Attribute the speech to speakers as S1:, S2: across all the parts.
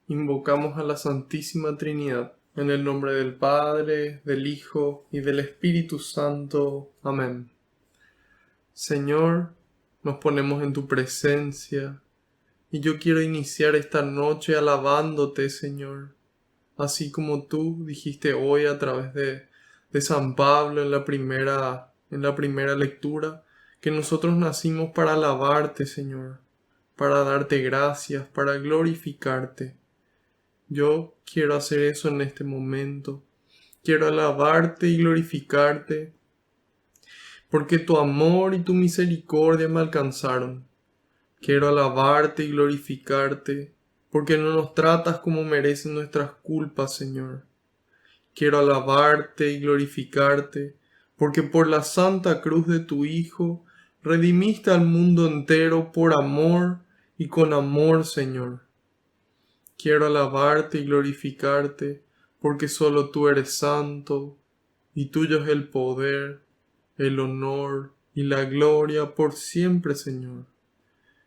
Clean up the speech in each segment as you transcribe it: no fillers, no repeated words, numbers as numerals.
S1: invocamos a la Santísima Trinidad, en el nombre del Padre, del Hijo y del Espíritu Santo. Amén. Señor, nos ponemos en tu presencia y yo quiero iniciar esta noche alabándote, Señor, así como tú dijiste hoy a través de San Pablo en la primera lectura, que nosotros nacimos para alabarte, Señor, para darte gracias, para glorificarte. Yo quiero hacer eso en este momento. Quiero alabarte y glorificarte, porque tu amor y tu misericordia me alcanzaron. Quiero alabarte y glorificarte, porque no nos tratas como merecen nuestras culpas, Señor. Quiero alabarte y glorificarte, porque por la santa cruz de tu Hijo redimiste al mundo entero por amor y con amor, Señor. Quiero alabarte y glorificarte, porque solo tú eres santo, y tuyo es el poder, el honor y la gloria por siempre, Señor.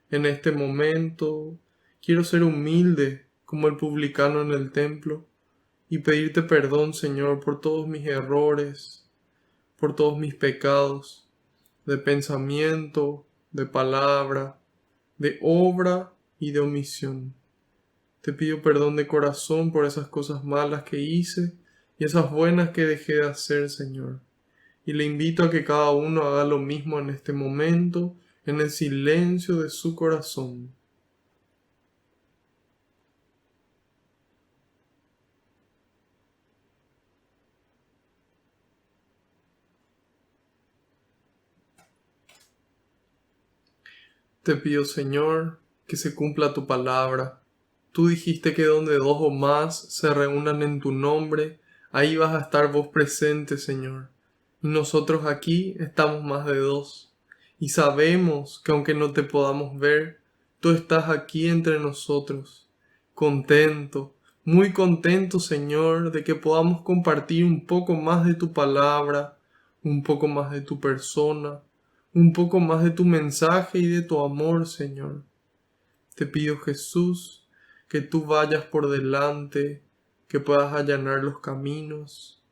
S1: En este momento quiero ser humilde como el publicano en el templo y pedirte perdón, Señor, por todos mis errores, por todos mis pecados, de pensamiento, de palabra, de obra y de omisión. Te pido perdón de corazón por esas cosas malas que hice y esas buenas que dejé de hacer, Señor. Y le invito a que cada uno haga lo mismo en este momento, en el silencio de su corazón. Te pido, Señor, que se cumpla tu palabra. Tú dijiste que donde dos o más se reúnan en tu nombre, ahí vas a estar vos presente, Señor. Y nosotros aquí estamos más de dos. Y sabemos que aunque no te podamos ver, tú estás aquí entre nosotros. Contento, muy contento, Señor, de que podamos compartir un poco más de tu palabra, un poco más de tu persona, un poco más de tu mensaje y de tu amor, Señor. Te pido, Jesús, que tú vayas por delante, que puedas allanar los caminos,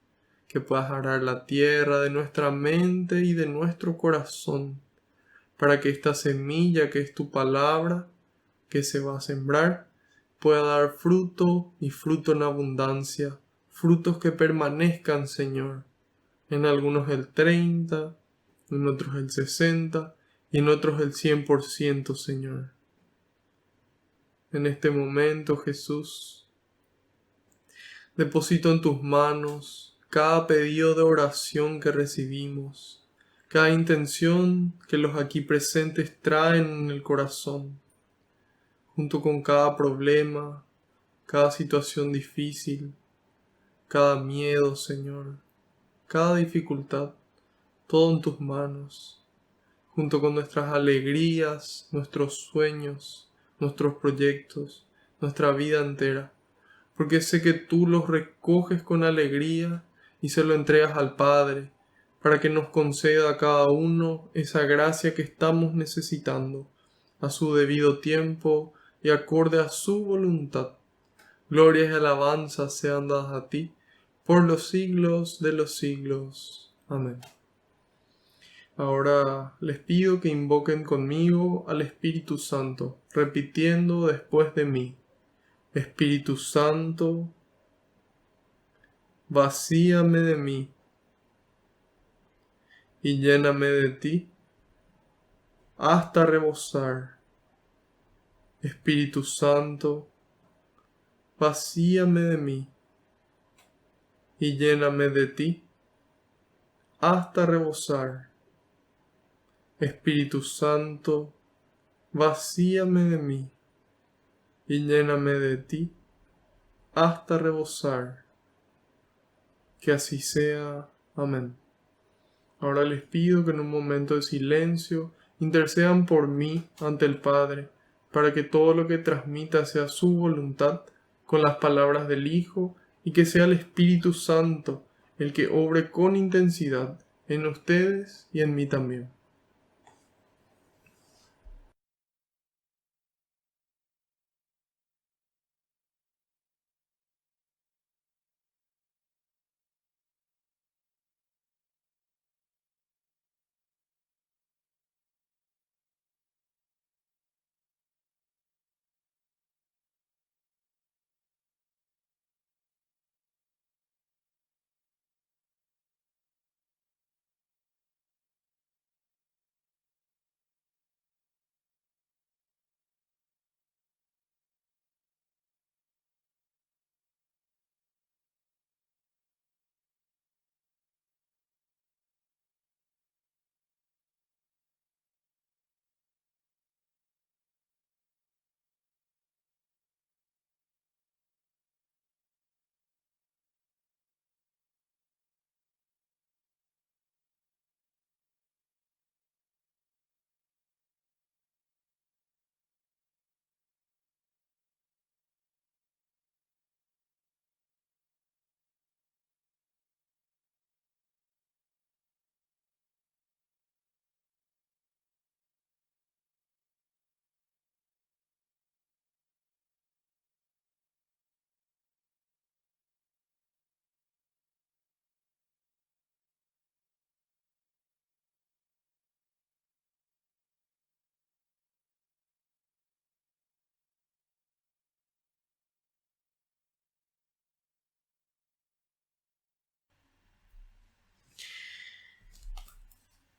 S1: que puedas arar la tierra de nuestra mente y de nuestro corazón, para que esta semilla que es tu palabra, que se va a sembrar, pueda dar fruto y fruto en abundancia, frutos que permanezcan, Señor. En algunos el 30, en otros el 60 y en otros el 100%, Señor. En este momento, Jesús, deposito en tus manos cada pedido de oración que recibimos, cada intención que los aquí presentes traen en el corazón, junto con cada problema, cada situación difícil, cada miedo, Señor, cada dificultad, todo en tus manos, junto con nuestras alegrías, nuestros sueños, nuestros proyectos, nuestra vida entera, porque sé que tú los recoges con alegría y se lo entregas al Padre, para que nos conceda a cada uno esa gracia que estamos necesitando, a su debido tiempo y acorde a su voluntad. Glorias y alabanzas sean dadas a ti, por los siglos de los siglos. Amén. Ahora les pido que invoquen conmigo al Espíritu Santo, repitiendo después de mí: Espíritu Santo, vacíame de mí y lléname de ti hasta rebosar. Espíritu Santo, vacíame de mí y lléname de ti hasta rebosar. Espíritu Santo, vacíame de mí y lléname de ti hasta rebosar. Que así sea. Amén. Ahora les pido que en un momento de silencio intercedan por mí ante el Padre, para que todo lo que transmita sea su voluntad con las palabras del Hijo, y que sea el Espíritu Santo el que obre con intensidad en ustedes y en mí también.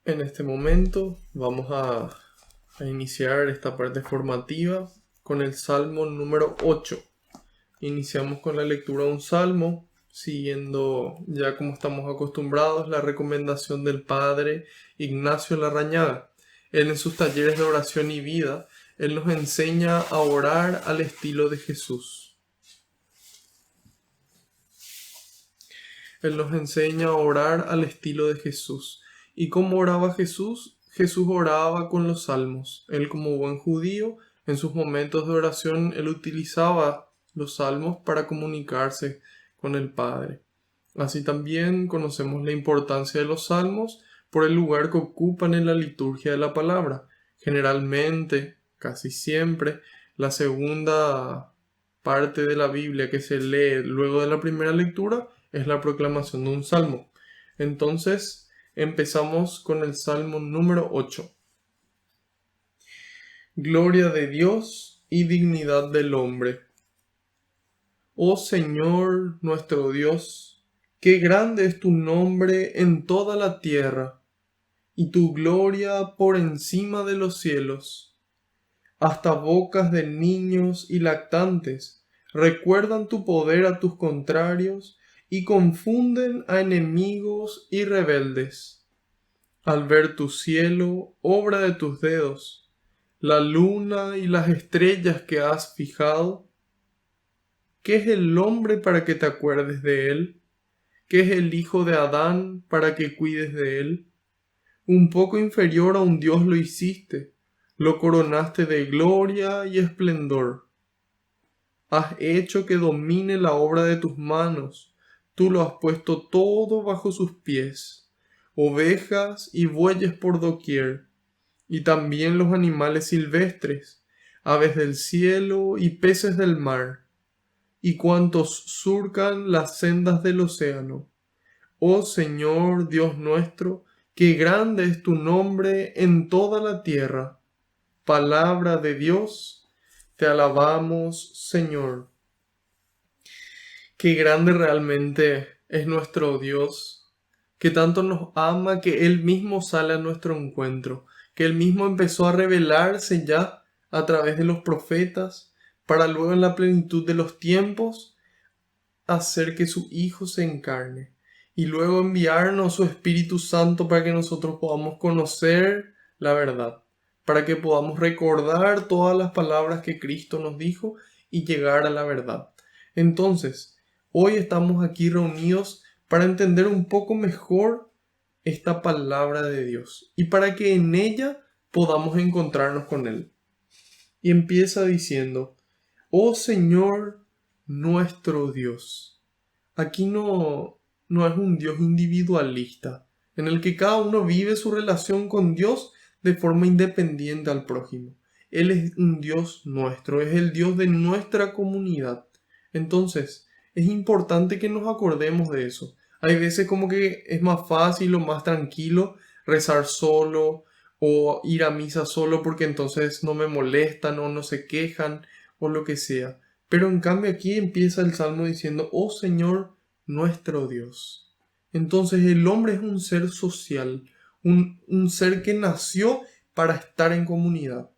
S1: En este momento vamos a iniciar esta parte formativa con el Salmo número 8. Iniciamos con la lectura de un salmo, siguiendo ya como estamos acostumbrados la recomendación del padre Ignacio Larrañaga. Él, en sus talleres de oración y vida, él nos enseña a orar al estilo de Jesús. Él nos enseña a orar al estilo de Jesús. ¿Y cómo oraba Jesús? Jesús oraba con los salmos. Él, como buen judío, en sus momentos de oración, él utilizaba los salmos para comunicarse con el Padre. Así también conocemos la importancia de los salmos por el lugar que ocupan en la liturgia de la palabra. Generalmente, casi siempre, la segunda parte de la Biblia que se lee luego de la primera lectura es la proclamación de un salmo. Entonces, empezamos con el salmo número 8. Gloria de Dios y dignidad del hombre. Oh Señor nuestro Dios, qué grande es tu nombre en toda la tierra, y tu gloria por encima de los cielos. Hasta bocas de niños y lactantes recuerdan tu poder a tus contrarios y confunden a enemigos y rebeldes. Al ver tu cielo, obra de tus dedos, la luna y las estrellas que has fijado, ¿qué es el hombre para que te acuerdes de él? ¿Qué es el hijo de Adán para que cuides de él? Un poco inferior a un Dios lo hiciste, lo coronaste de gloria y esplendor. Has hecho que domine la obra de tus manos, tú lo has puesto todo bajo sus pies, ovejas y bueyes por doquier, y también los animales silvestres, aves del cielo y peces del mar, y cuantos surcan las sendas del océano. Oh Señor Dios nuestro, qué grande es tu nombre en toda la tierra. Palabra de Dios, te alabamos, Señor. Qué grande realmente es nuestro Dios, que tanto nos ama que Él mismo sale a nuestro encuentro, que Él mismo empezó a revelarse ya a través de los profetas, para luego en la plenitud de los tiempos hacer que su Hijo se encarne y luego enviarnos su Espíritu Santo para que nosotros podamos conocer la verdad, para que podamos recordar todas las palabras que Cristo nos dijo y llegar a la verdad. Entonces, hoy estamos aquí reunidos para entender un poco mejor esta palabra de Dios y para que en ella podamos encontrarnos con Él. Y empieza diciendo, oh Señor nuestro Dios. Aquí no es un Dios individualista, en el que cada uno vive su relación con Dios de forma independiente al prójimo. Él es un Dios nuestro, es el Dios de nuestra comunidad. Entonces, es importante que nos acordemos de eso. Hay veces como que es más fácil o más tranquilo rezar solo o ir a misa solo porque entonces no me molestan o no se quejan o lo que sea. Pero en cambio aquí empieza el Salmo diciendo, oh Señor nuestro Dios. Entonces el hombre es un ser social, un ser que nació para estar en comunidad.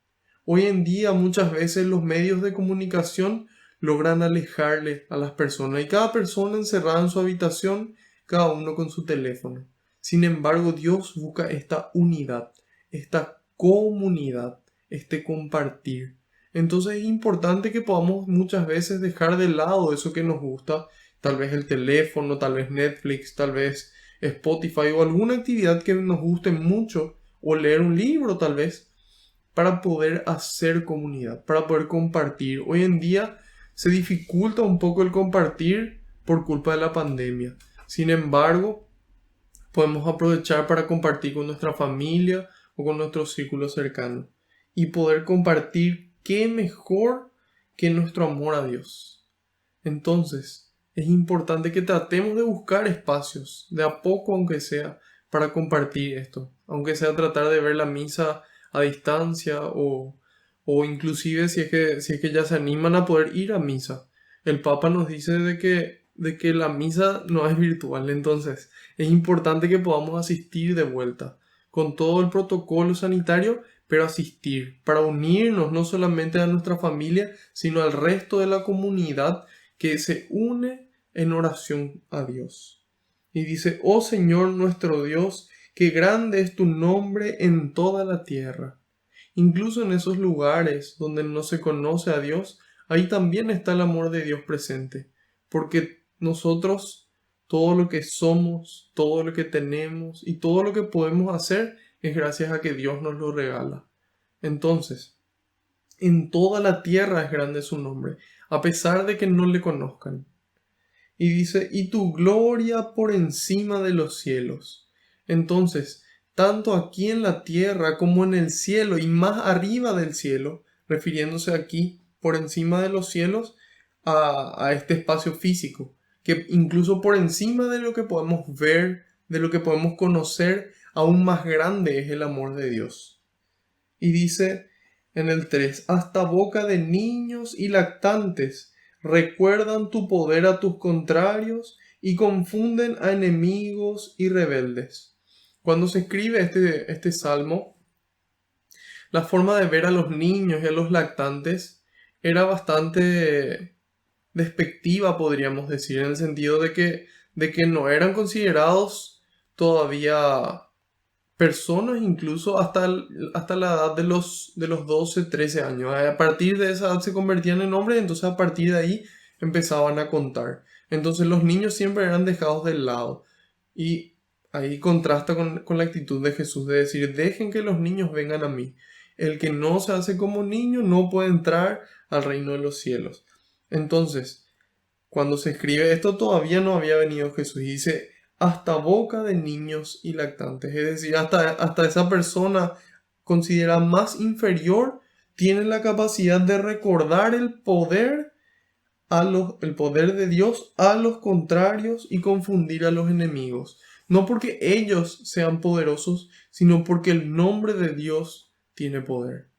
S1: Hoy en día muchas veces los medios de comunicación logran alejarle a las personas y cada persona encerrada en su habitación, cada uno con su teléfono. Sin embargo, Dios busca esta unidad, esta comunidad, este compartir. Entonces es importante que podamos muchas veces dejar de lado eso que nos gusta, tal vez el teléfono, tal vez Netflix, tal vez Spotify o alguna actividad que nos guste mucho, o leer un libro tal vez, para poder hacer comunidad, para poder compartir. Hoy en día se dificulta un poco el compartir por culpa de la pandemia. Sin embargo, podemos aprovechar para compartir con nuestra familia o con nuestro círculo cercano y poder compartir qué mejor que nuestro amor a Dios. Entonces, es importante que tratemos de buscar espacios, de a poco aunque sea, para compartir esto, aunque sea tratar de ver la misa a distancia o inclusive si es que ya se animan a poder ir a misa. El Papa nos dice de que la misa no es virtual, entonces es importante que podamos asistir de vuelta, con todo el protocolo sanitario, pero asistir, para unirnos no solamente a nuestra familia, sino al resto de la comunidad que se une en oración a Dios. Y dice, oh Señor nuestro Dios, qué grande es tu nombre en toda la tierra. Incluso en esos lugares donde no se conoce a Dios, ahí también está el amor de Dios presente, porque nosotros, todo lo que somos, todo lo que tenemos y todo lo que podemos hacer es gracias a que Dios nos lo regala. Entonces, en toda la tierra es grande su nombre, a pesar de que no le conozcan. Y dice, y tu gloria por encima de los cielos. Entonces, tanto aquí en la tierra como en el cielo y más arriba del cielo, refiriéndose aquí por encima de los cielos a este espacio físico, que incluso por encima de lo que podemos ver, de lo que podemos conocer, aún más grande es el amor de Dios. Y dice en el 3, hasta boca de niños y lactantes recuerdan tu poder a tus contrarios y confunden a enemigos y rebeldes. Cuando se escribe este salmo, la forma de ver a los niños y a los lactantes era bastante despectiva, podríamos decir, en el sentido de que no eran considerados todavía personas, incluso hasta la edad de los 12 13 años. A partir de esa edad se convertían en hombres, entonces a partir de ahí empezaban a contar. Entonces los niños siempre eran dejados de lado. Y ahí contrasta con la actitud de Jesús de decir, dejen que los niños vengan a mí. El que no se hace como niño no puede entrar al reino de los cielos. Entonces, cuando se escribe esto todavía no había venido Jesús y dice, hasta boca de niños y lactantes. Es decir, hasta esa persona considerada más inferior tiene la capacidad de recordar el poder de Dios a los contrarios y confundir a los enemigos. No porque ellos sean poderosos, sino porque el nombre de Dios tiene poder.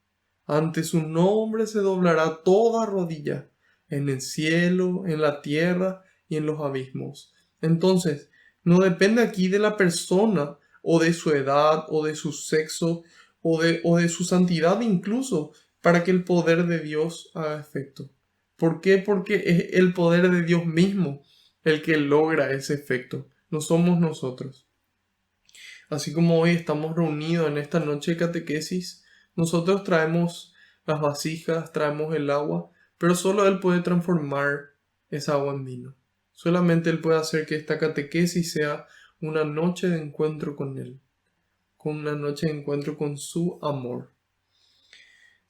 S1: Ante su nombre se doblará toda rodilla, en el cielo, en la tierra y en los abismos. Entonces, no depende aquí de la persona, o de su edad, o de su sexo, o de su santidad incluso, para que el poder de Dios haga efecto. ¿Por qué? Porque es el poder de Dios mismo el que logra ese efecto, no somos nosotros. Así como hoy estamos reunidos en esta noche de catequesis, nosotros traemos las vasijas, traemos el agua, pero solo Él puede transformar esa agua en vino. Solamente Él puede hacer que esta catequesis sea una noche de encuentro con Él, con una noche de encuentro con su amor.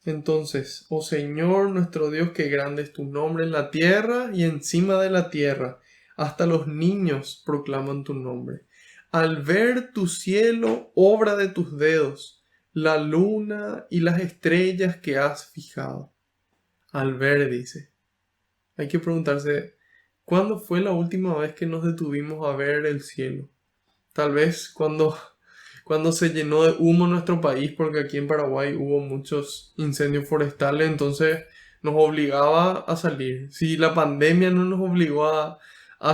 S1: Entonces, oh Señor nuestro Dios, qué grande es tu nombre en la tierra y encima de la tierra. Hasta los niños proclaman tu nombre. Al ver tu cielo, obra de tus dedos, la luna y las estrellas que has fijado. Al ver, dice. Hay que preguntarse, ¿cuándo fue la última vez que nos detuvimos a ver el cielo? Tal vez cuando se llenó de humo nuestro país, porque aquí en Paraguay hubo muchos incendios forestales, entonces nos obligaba a salir. Si la pandemia no nos obligó a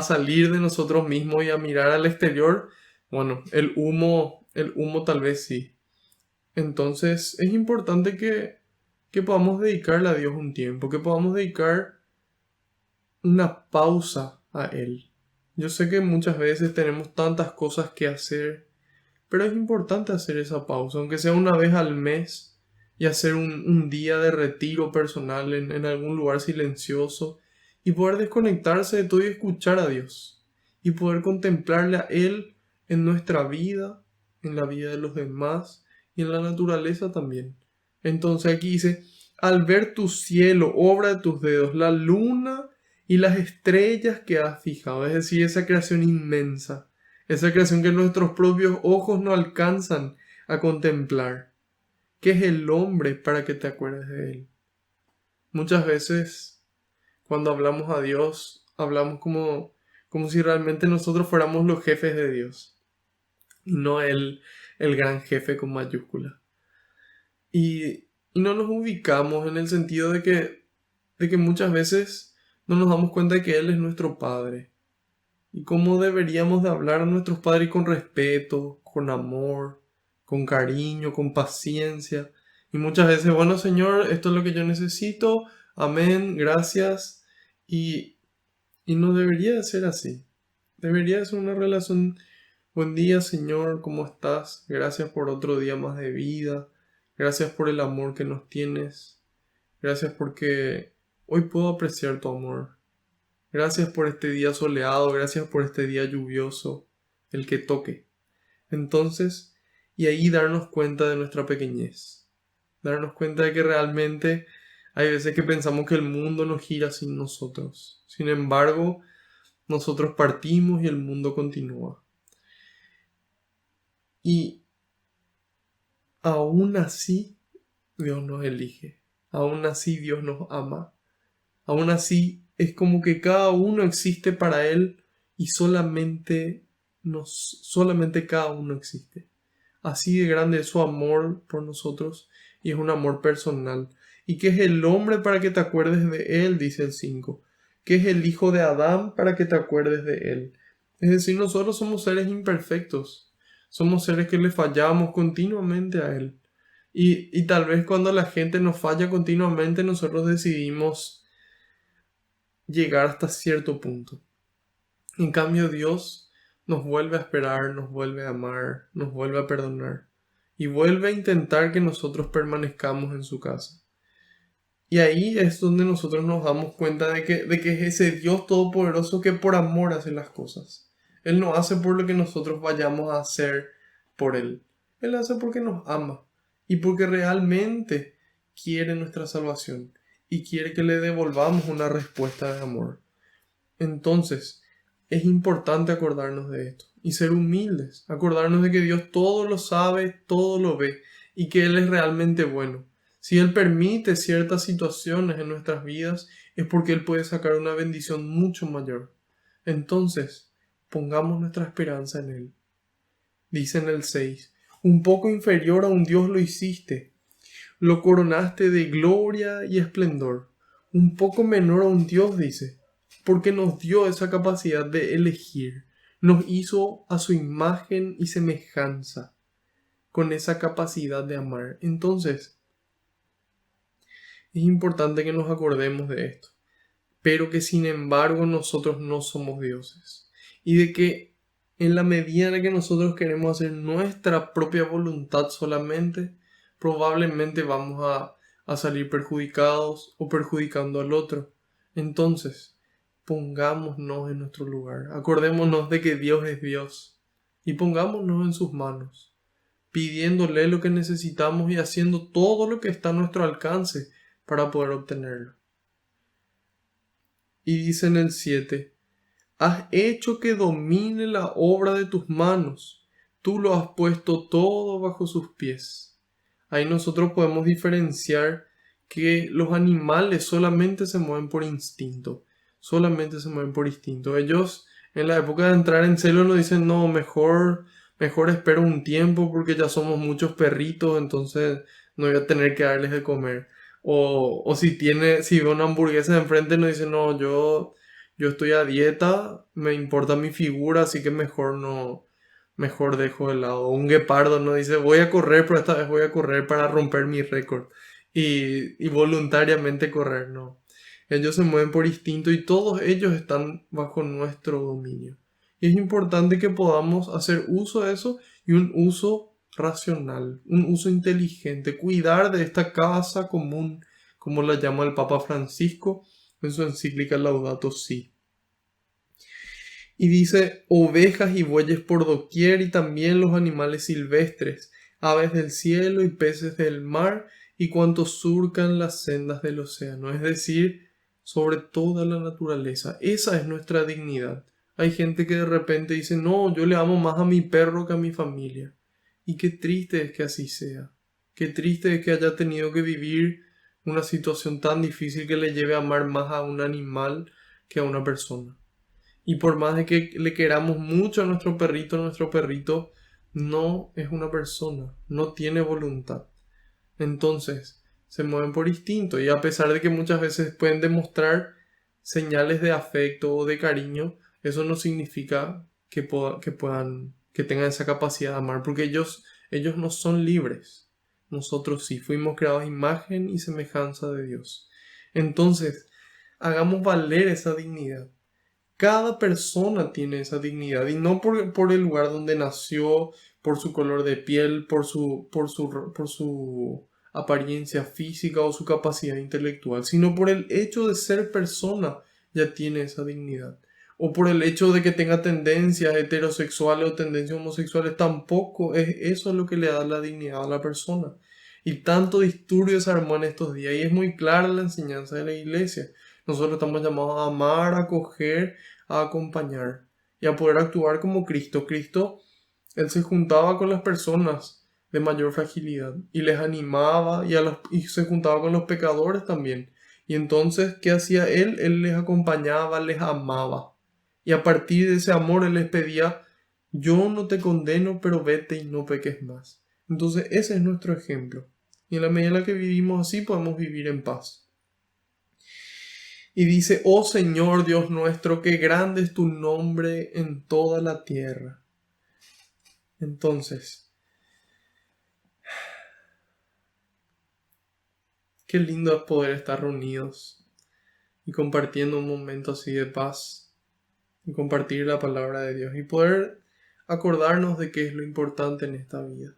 S1: salir de nosotros mismos y a mirar al exterior, bueno, el humo tal vez sí. Entonces es importante que podamos dedicarle a Dios un tiempo, que podamos dedicar una pausa a Él. Yo sé que muchas veces tenemos tantas cosas que hacer, pero es importante hacer esa pausa, aunque sea una vez al mes, y hacer un día de retiro personal en algún lugar silencioso, y poder desconectarse de todo y escuchar a Dios, y poder contemplarle a Él en nuestra vida, en la vida de los demás, y en la naturaleza también. Entonces aquí dice, al ver tu cielo, obra de tus dedos, la luna y las estrellas que has fijado, es decir, esa creación inmensa, esa creación que nuestros propios ojos no alcanzan a contemplar. ¿Qué es el hombre para que te acuerdes de él? Muchas veces, cuando hablamos a Dios, hablamos como si realmente nosotros fuéramos los jefes de Dios, y no el gran jefe con mayúscula. Y no nos ubicamos en el sentido de que muchas veces no nos damos cuenta de que Él es nuestro Padre. Y cómo deberíamos de hablar a nuestros padres con respeto, con amor, con cariño, con paciencia. Y muchas veces, bueno, Señor, esto es lo que yo necesito, amén, gracias. Y, y no debería de ser así. Debería de ser una relación, buen día, Señor, ¿cómo estás? Gracias por otro día más de vida. Gracias por el amor que nos tienes. Gracias porque hoy puedo apreciar tu amor. Gracias por este día soleado, gracias por este día lluvioso, el que toque. Entonces, y ahí darnos cuenta de nuestra pequeñez. Darnos cuenta de que realmente hay veces que pensamos que el mundo no gira sin nosotros. Sin embargo, nosotros partimos y el mundo continúa. Y aún así, Dios nos elige. Aún así, Dios nos ama. Aún así, es como que cada uno existe para Él y solamente cada uno existe. Así de grande es su amor por nosotros y es un amor personal. ¿Y qué es el hombre para que te acuerdes de él? Dice el 5. ¿Qué es el hijo de Adán para que te acuerdes de él? Es decir, nosotros somos seres imperfectos. Somos seres que le fallamos continuamente a él. Y tal vez cuando la gente nos falla continuamente, nosotros decidimos llegar hasta cierto punto. En cambio, Dios nos vuelve a esperar, nos vuelve a amar, nos vuelve a perdonar y vuelve a intentar que nosotros permanezcamos en su casa. Y ahí es donde nosotros nos damos cuenta de que es ese Dios todopoderoso que por amor hace las cosas. Él no hace por lo que nosotros vayamos a hacer por Él. Él hace porque nos ama y porque realmente quiere nuestra salvación y quiere que le devolvamos una respuesta de amor. Entonces, es importante acordarnos de esto y ser humildes, acordarnos de que Dios todo lo sabe, todo lo ve y que Él es realmente bueno. Si Él permite ciertas situaciones en nuestras vidas, es porque Él puede sacar una bendición mucho mayor. Entonces, pongamos nuestra esperanza en Él. Dice en el 6, un poco inferior a un Dios lo hiciste, lo coronaste de gloria y esplendor. Un poco menor a un Dios, dice, porque nos dio esa capacidad de elegir, nos hizo a su imagen y semejanza, con esa capacidad de amar. Entonces, es importante que nos acordemos de esto, pero que sin embargo nosotros no somos dioses, y de que en la medida en que nosotros queremos hacer nuestra propia voluntad solamente, probablemente vamos a salir perjudicados o perjudicando al otro. Entonces, pongámonos en nuestro lugar, acordémonos de que Dios es Dios y pongámonos en sus manos, pidiéndole lo que necesitamos y haciendo todo lo que está a nuestro alcance para poder obtenerlo. Y dice en el 7, has hecho que domine la obra de tus manos, tú lo has puesto todo bajo sus pies. Ahí nosotros podemos diferenciar que los animales solamente se mueven por instinto, solamente se mueven por instinto. Ellos en la época de entrar en celo nos dicen, no, mejor espero un tiempo porque ya somos muchos perritos, entonces no voy a tener que darles de comer. O si ve una hamburguesa de enfrente nos dice, no, yo estoy a dieta, me importa mi figura, así que mejor dejo de lado. Un guepardo no dice, voy a correr, pero esta vez voy a correr para romper mi récord. Y voluntariamente correr, no. Ellos se mueven por instinto y todos ellos están bajo nuestro dominio. Y es importante que podamos hacer uso de eso y un uso racional, un uso inteligente, cuidar de esta casa común, como la llama el Papa Francisco en su encíclica Laudato Si. Y dice, ovejas y bueyes por doquier y también los animales silvestres, aves del cielo y peces del mar y cuantos surcan las sendas del océano. Es decir, sobre toda la naturaleza. Esa es nuestra dignidad. Hay gente que de repente dice, no, yo le amo más a mi perro que a mi familia. Y qué triste es que así sea. Qué triste es que haya tenido que vivir una situación tan difícil que le lleve a amar más a un animal que a una persona. Y por más de que le queramos mucho a nuestro perrito no es una persona, no tiene voluntad. Entonces, se mueven por instinto y a pesar de que muchas veces pueden demostrar señales de afecto o de cariño, eso no significa que tengan esa capacidad de amar, porque ellos Ellos no son libres. Nosotros sí fuimos creados a imagen y semejanza de Dios. Entonces, hagamos valer esa dignidad. Cada persona tiene esa dignidad y no por el lugar donde nació, por su color de piel, por su apariencia física o su capacidad intelectual, sino por el hecho de ser persona ya tiene esa dignidad. O por el hecho de que tenga tendencias heterosexuales o tendencias homosexuales, tampoco es eso lo que le da la dignidad a la persona. Y tanto disturbio se armó en estos días y es muy clara la enseñanza de la iglesia. Nosotros estamos llamados a amar, a acoger, a acompañar y a poder actuar como Cristo. Cristo, Él se juntaba con las personas de mayor fragilidad y les animaba y se juntaba con los pecadores también. Y entonces, ¿qué hacía Él? Él les acompañaba, les amaba. Y a partir de ese amor Él les pedía, yo no te condeno, pero vete y no peques más. Entonces ese es nuestro ejemplo. Y en la medida en la que vivimos así podemos vivir en paz. Y dice, oh Señor Dios nuestro, qué grande es tu nombre en toda la tierra. Entonces, qué lindo es poder estar reunidos y compartiendo un momento así de paz y compartir la palabra de Dios y poder acordarnos de qué es lo importante en esta vida.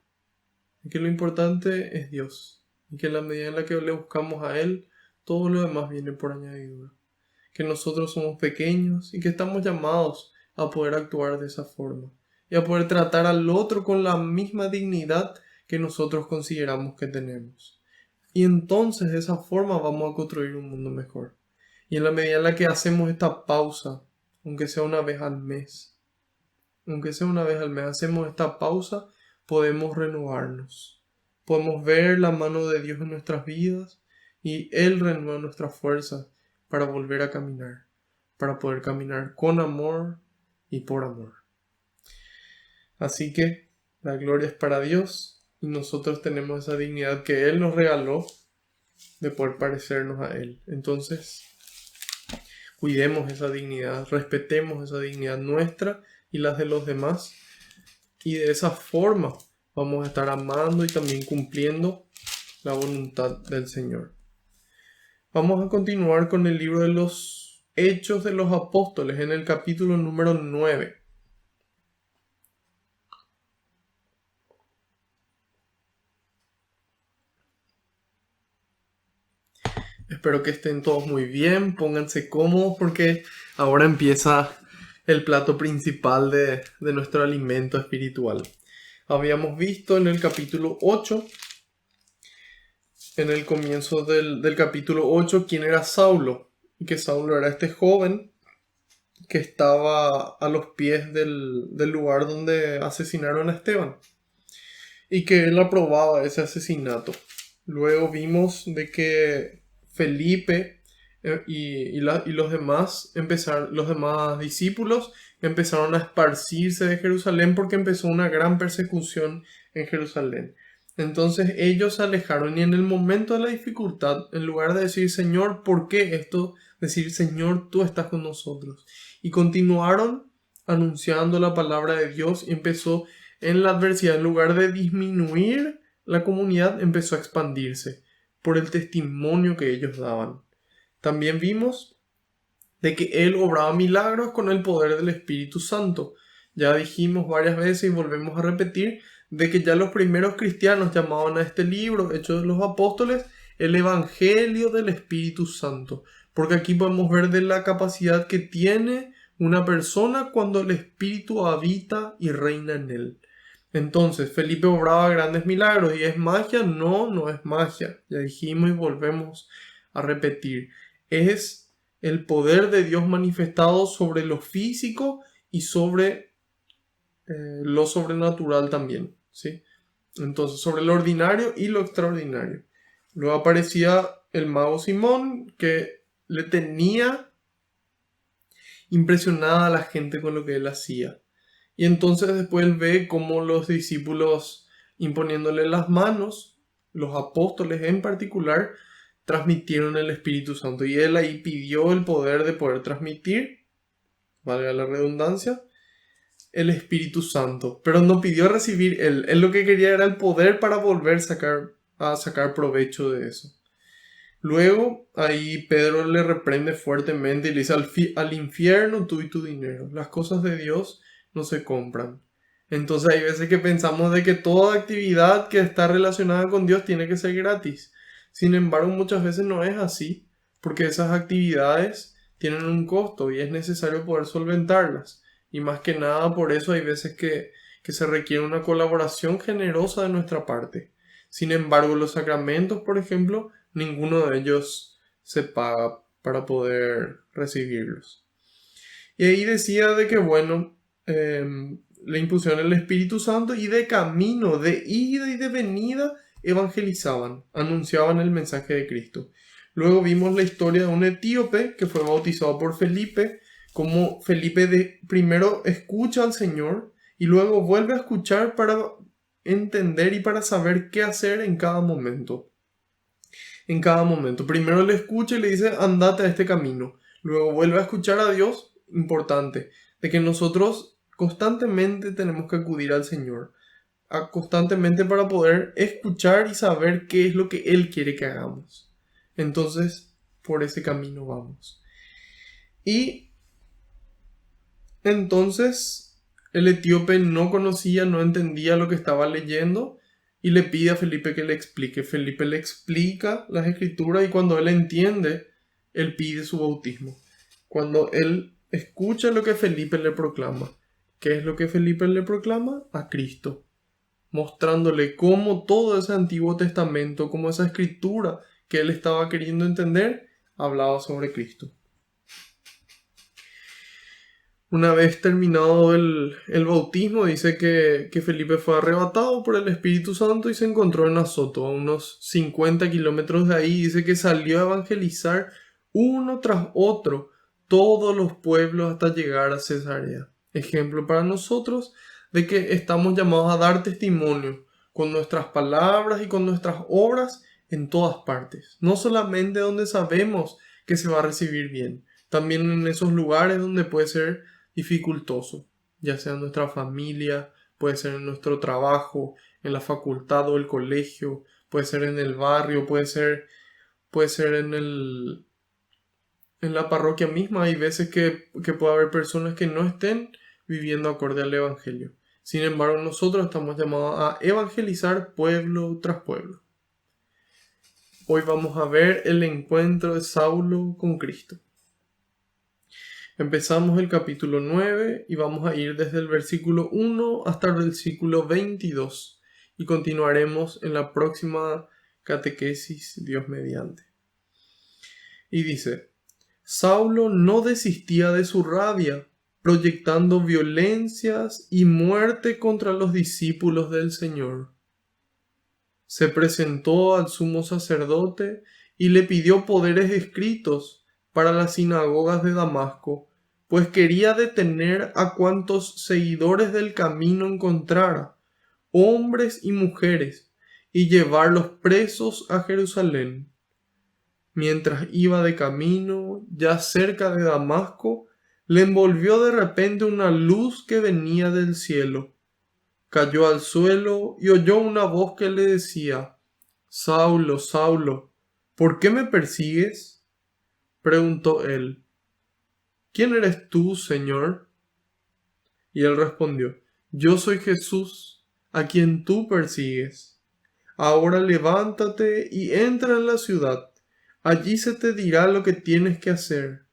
S1: Y que lo importante es Dios y que en la medida en la que le buscamos a Él, todo lo demás viene por añadidura. Que nosotros somos pequeños y que estamos llamados a poder actuar de esa forma y a poder tratar al otro con la misma dignidad que nosotros consideramos que tenemos. Y entonces de esa forma vamos a construir un mundo mejor. Y en la medida en la que hacemos esta pausa, aunque sea una vez al mes, hacemos esta pausa, podemos renovarnos. Podemos ver la mano de Dios en nuestras vidas y Él renueva nuestras fuerzas para volver a caminar, para poder caminar con amor y por amor. Así que la gloria es para Dios y nosotros tenemos esa dignidad que Él nos regaló de poder parecernos a Él. Entonces, cuidemos esa dignidad, respetemos esa dignidad nuestra y las de los demás y de esa forma vamos a estar amando y también cumpliendo la voluntad del Señor. Vamos a continuar con el libro de los Hechos de los Apóstoles en el capítulo número 9. Espero que estén todos muy bien, pónganse cómodos porque ahora empieza el plato principal de nuestro alimento espiritual. Habíamos visto en el capítulo 8, en el comienzo del capítulo 8, quién era Saulo. Y que Saulo era este joven que estaba a los pies del lugar donde asesinaron a Esteban. Y que él aprobaba ese asesinato. Luego vimos de que Felipe y los demás discípulos empezaron a esparcirse de Jerusalén porque empezó una gran persecución en Jerusalén. Entonces ellos se alejaron y en el momento de la dificultad, en lugar de decir Señor, ¿por qué esto? Decir Señor, tú estás con nosotros. Y continuaron anunciando la palabra de Dios y empezó en la adversidad, en lugar de disminuir, la comunidad empezó a expandirse por el testimonio que ellos daban. También vimos de que Él obraba milagros con el poder del Espíritu Santo. Ya dijimos varias veces y volvemos a repetir de que ya los primeros cristianos llamaban a este libro, Hechos de los Apóstoles, el Evangelio del Espíritu Santo. Porque aquí podemos ver de la capacidad que tiene una persona cuando el Espíritu habita y reina en él. Entonces, Felipe obraba grandes milagros. ¿Y es magia? No, no es magia. Ya dijimos y volvemos a repetir. Es el poder de Dios manifestado sobre lo físico y sobre lo sobrenatural también, ¿sí? Entonces, sobre lo ordinario y lo extraordinario. Luego aparecía el mago Simón, que le tenía impresionada a la gente con lo que él hacía. Y entonces después él ve cómo los discípulos, imponiéndole las manos, los apóstoles en particular, transmitieron el Espíritu Santo. Y él ahí pidió el poder de poder transmitir, valga la redundancia, el Espíritu Santo, pero no pidió recibir él. Él lo que quería era el poder para volver a sacar provecho de eso. Luego, ahí Pedro le reprende fuertemente y le dice, al infierno tú y tu dinero. Las cosas de Dios no se compran. Entonces hay veces que pensamos de que toda actividad que está relacionada con Dios tiene que ser gratis. Sin embargo, muchas veces no es así, porque esas actividades tienen un costo y es necesario poder solventarlas. Y más que nada por eso hay veces que se requiere una colaboración generosa de nuestra parte. Sin embargo, los sacramentos, por ejemplo, ninguno de ellos se paga para poder recibirlos. Y ahí decía de que, bueno, le impusieron el Espíritu Santo y de camino, de ida y de venida, evangelizaban, anunciaban el mensaje de Cristo. Luego vimos la historia de un etíope que fue bautizado por Felipe, como Felipe primero escucha al Señor y luego vuelve a escuchar para entender y para saber qué hacer en cada momento. En cada momento. Primero le escucha y le dice, andate a este camino. Luego vuelve a escuchar a Dios, importante, de que nosotros constantemente tenemos que acudir al Señor, constantemente para poder escuchar y saber qué es lo que Él quiere que hagamos. Entonces, por ese camino vamos. Y entonces el etíope no conocía, no entendía lo que estaba leyendo y le pide a Felipe que le explique. Felipe le explica las escrituras y cuando él entiende, él pide su bautismo. Cuando él escucha lo que Felipe le proclama. ¿Qué es lo que Felipe le proclama? A Cristo. Mostrándole cómo todo ese Antiguo Testamento, como esa escritura que él estaba queriendo entender, hablaba sobre Cristo. Una vez terminado el bautismo, dice que Felipe fue arrebatado por el Espíritu Santo y se encontró en Azoto, a unos 50 kilómetros de ahí. Dice que salió a evangelizar uno tras otro todos los pueblos hasta llegar a Cesarea. Ejemplo para nosotros de que estamos llamados a dar testimonio con nuestras palabras y con nuestras obras en todas partes. No solamente donde sabemos que se va a recibir bien, también en esos lugares donde puede ser dificultoso, ya sea en nuestra familia, puede ser en nuestro trabajo, en la facultad o el colegio, puede ser en el barrio, puede ser en la parroquia misma. Hay veces que puede haber personas que no estén viviendo acorde al Evangelio. Sin embargo, nosotros estamos llamados a evangelizar pueblo tras pueblo. Hoy vamos a ver el encuentro de Saulo con Cristo. Empezamos el capítulo 9 y vamos a ir desde el versículo 1 hasta el versículo 22 y continuaremos en la próxima catequesis, Dios mediante. Y dice, Saulo no desistía de su rabia, proyectando violencias y muerte contra los discípulos del Señor. Se presentó al sumo sacerdote y le pidió poderes escritos para las sinagogas de Damasco, pues quería detener a cuantos seguidores del camino encontrara, hombres y mujeres, y llevarlos presos a Jerusalén. Mientras iba de camino, ya cerca de Damasco, le envolvió de repente una luz que venía del cielo. Cayó al suelo y oyó una voz que le decía, Saulo, Saulo, ¿por qué me persigues? Preguntó él. ¿Quién eres tú, Señor? Y él respondió, yo soy Jesús, a quien tú persigues. Ahora levántate y entra en la ciudad. Allí se te dirá lo que tienes que hacer.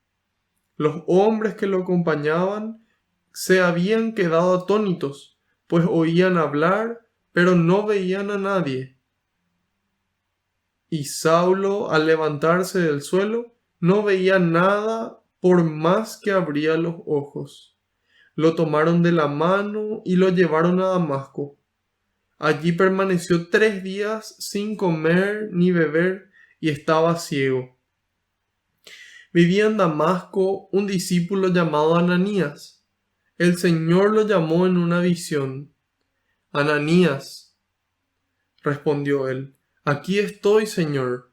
S1: Los hombres que lo acompañaban se habían quedado atónitos, pues oían hablar, pero no veían a nadie. Y Saulo, al levantarse del suelo, no veía nada por más que abría los ojos. Lo tomaron de la mano y lo llevaron a Damasco. Allí permaneció 3 días sin comer ni beber y estaba ciego. Vivía en Damasco un discípulo llamado Ananías. El Señor lo llamó en una visión. Ananías, respondió él, aquí estoy, Señor.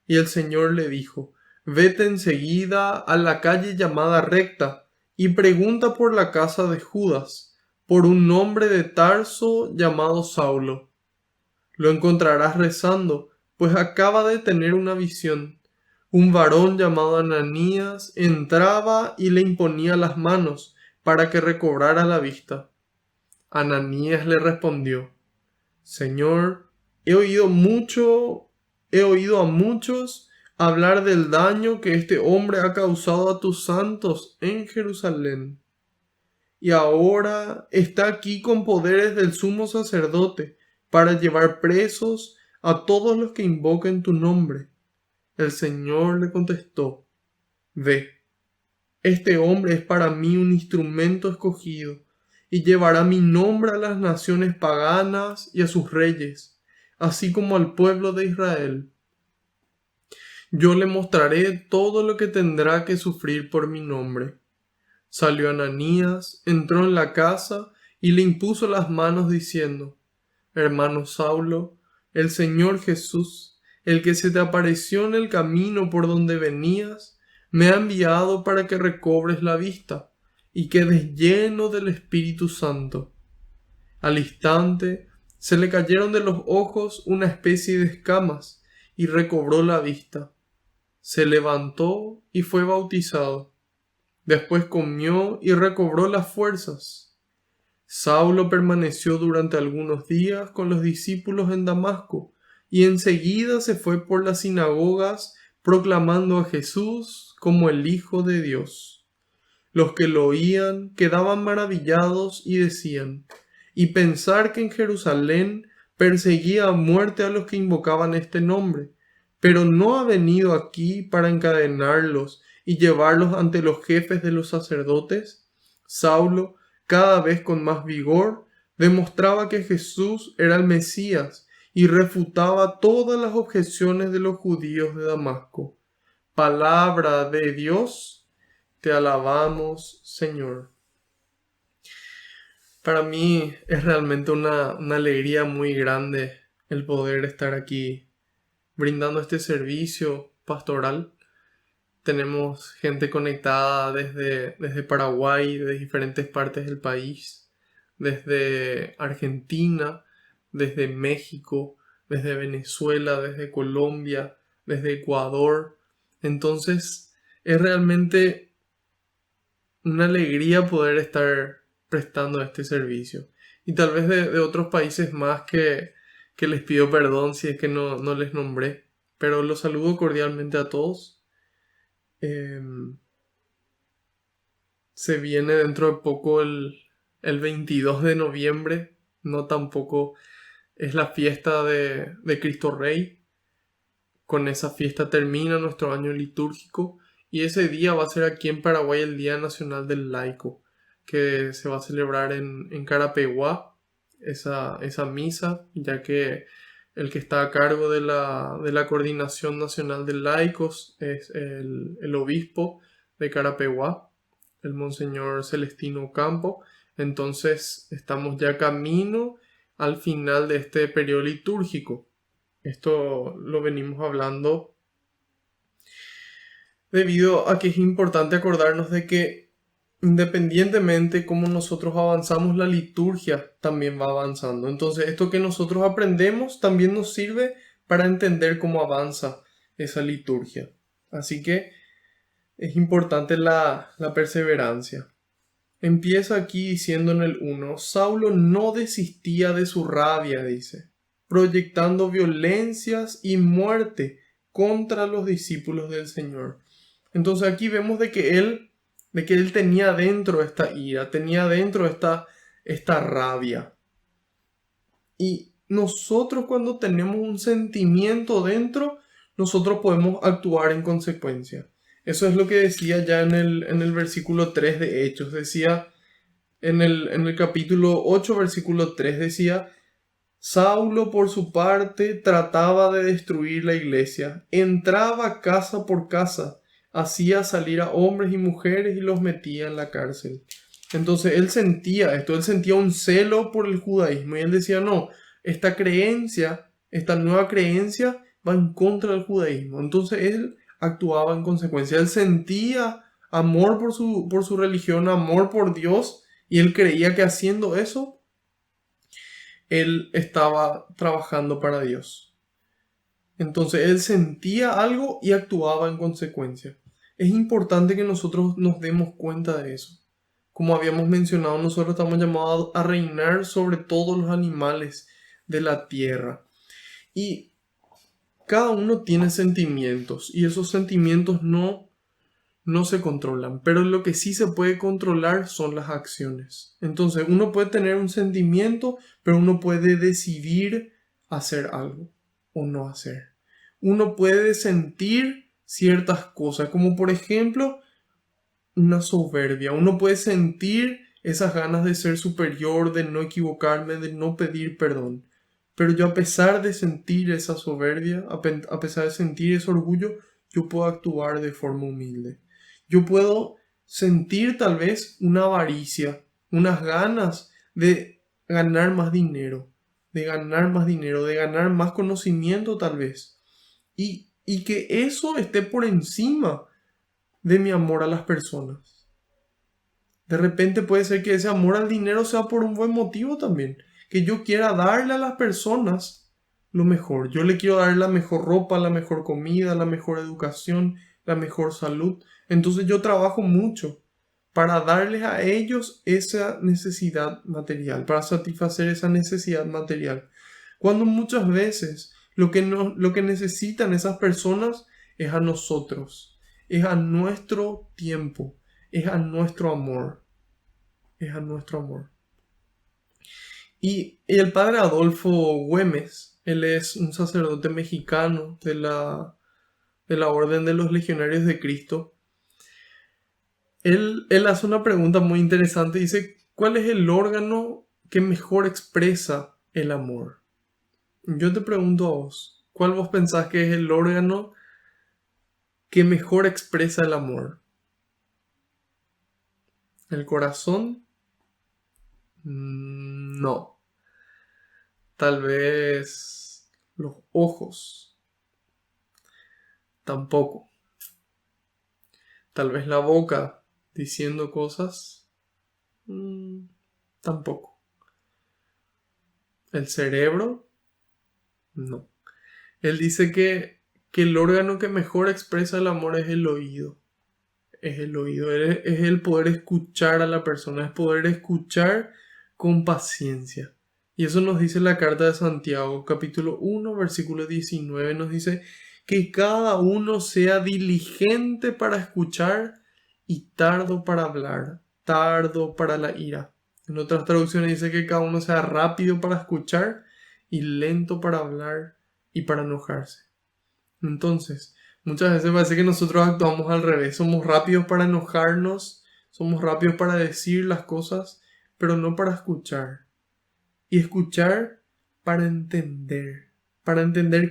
S1: Y el Señor le dijo, vete enseguida a la calle llamada Recta y pregunta por la casa de Judas, por un hombre de Tarso llamado Saulo. Lo encontrarás rezando, pues acaba de tener una visión. Un varón llamado Ananías entraba y le imponía las manos para que recobrara la vista. Ananías le respondió: Señor, he oído a muchos hablar del daño que este hombre ha causado a tus santos en Jerusalén. Y ahora está aquí con poderes del sumo sacerdote para llevar presos a todos los que invoquen tu nombre. El Señor le contestó: Ve, este hombre es para mí un instrumento escogido, y llevará mi nombre a las naciones paganas y a sus reyes, así como al pueblo de Israel. Yo le mostraré todo lo que tendrá que sufrir por mi nombre. Salió Ananías, entró en la casa y le impuso las manos diciendo: Hermano Saulo, el Señor Jesús, el que se te apareció en el camino por donde venías, me ha enviado para que recobres la vista y quedes lleno del Espíritu Santo. Al instante se le cayeron de los ojos una especie de escamas y recobró la vista. Se levantó y fue bautizado. Después comió y recobró las fuerzas. Saulo permaneció durante algunos días con los discípulos en Damasco y enseguida se fue por las sinagogas proclamando a Jesús como el Hijo de Dios. Los que lo oían quedaban maravillados y decían: y pensar que en Jerusalén perseguía a muerte a los que invocaban este nombre, pero no ha venido aquí para encadenarlos y llevarlos ante los jefes de los sacerdotes. Saulo, cada vez con más vigor, demostraba que Jesús era el Mesías y refutaba todas las objeciones de los judíos de Damasco. Palabra de Dios, te alabamos, Señor. Para mí es realmente una alegría muy grande el poder estar aquí brindando este servicio pastoral. Tenemos gente conectada desde Paraguay, de diferentes partes del país, desde Argentina, desde México, desde Venezuela, desde Colombia, desde Ecuador. Entonces es realmente una alegría poder estar prestando este servicio. Y tal vez de otros países más que les pido perdón si es que no les nombré, pero los saludo cordialmente a todos. Se viene dentro de poco el 22 de noviembre, no tampoco es la fiesta de Cristo Rey. Con esa fiesta termina nuestro año litúrgico y ese día va a ser aquí en Paraguay el Día Nacional del Laico, que se va a celebrar en Carapeguá, esa misa, ya que el que está a cargo de la Coordinación Nacional de Laicos es el obispo de Carapeguá, el Monseñor Celestino Campo. Entonces estamos ya camino al final de este periodo litúrgico. Esto lo venimos hablando debido a que es importante acordarnos de que independientemente cómo nosotros avanzamos, la liturgia también va avanzando. Entonces, esto que nosotros aprendemos también nos sirve para entender cómo avanza esa liturgia. Así que es importante la perseverancia. Empieza aquí diciendo en el 1, Saulo no desistía de su rabia, dice, proyectando violencias y muerte contra los discípulos del Señor. Entonces aquí vemos de que él tenía dentro esta ira, tenía dentro esta rabia. Y nosotros cuando tenemos un sentimiento dentro, nosotros podemos actuar en consecuencia. Eso es lo que decía ya en el versículo 3 de Hechos. Decía en el capítulo 8, versículo 3, decía: Saulo por su parte trataba de destruir la iglesia, entraba casa por casa, hacía salir a hombres y mujeres y los metía en la cárcel. Entonces él sentía esto, él sentía un celo por el judaísmo y él decía: no, esta nueva creencia va en contra del judaísmo. Entonces él actuaba en consecuencia, él sentía amor por su religión, amor por Dios, y él creía que haciendo eso, él estaba trabajando para Dios. Entonces él sentía algo y actuaba en consecuencia. Es importante que nosotros nos demos cuenta de eso. Como habíamos mencionado, nosotros estamos llamados a reinar sobre todos los animales de la tierra. Y cada uno tiene sentimientos y esos sentimientos no se controlan, pero lo que sí se puede controlar son las acciones. Entonces uno puede tener un sentimiento, pero uno puede decidir hacer algo o no hacer. Uno puede sentir ciertas cosas, como por ejemplo una soberbia. Uno puede sentir esas ganas de ser superior, de no equivocarme, de no pedir perdón. Pero yo, a pesar de sentir esa soberbia, a pesar de sentir ese orgullo, yo puedo actuar de forma humilde. Yo puedo sentir tal vez una avaricia, unas ganas de ganar más dinero, de ganar más dinero, de ganar más conocimiento tal vez. Y que eso esté por encima de mi amor a las personas. De repente puede ser que ese amor al dinero sea por un buen motivo también. Que yo quiera darle a las personas lo mejor. Yo le quiero dar la mejor ropa, la mejor comida, la mejor educación, la mejor salud. Entonces yo trabajo mucho para darles a ellos esa necesidad material, para satisfacer esa necesidad material. Cuando muchas veces lo que necesitan esas personas es a nosotros, es a nuestro tiempo, es a nuestro amor, es a nuestro amor. Y el padre Adolfo Güemes, él es un sacerdote mexicano de la Orden de los Legionarios de Cristo. Él hace una pregunta muy interesante, dice, ¿cuál es el órgano que mejor expresa el amor? Yo te pregunto a vos, ¿cuál vos pensás que es el órgano que mejor expresa el amor? ¿El corazón? No. Tal vez los ojos. Tampoco. Tal vez la boca diciendo cosas. Tampoco. ¿El cerebro? No. Él dice que el órgano que mejor expresa el amor es el oído. Es el oído, es el poder escuchar a la persona, es poder escuchar con paciencia. Y eso nos dice la carta de Santiago, capítulo 1, versículo 19, nos dice que cada uno sea diligente para escuchar y tardo para hablar, tardo para la ira. En otras traducciones dice que cada uno sea rápido para escuchar y lento para hablar y para enojarse. Entonces, muchas veces parece que nosotros actuamos al revés. Somos rápidos para enojarnos, somos rápidos para decir las cosas, pero no para escuchar. Y escuchar para entender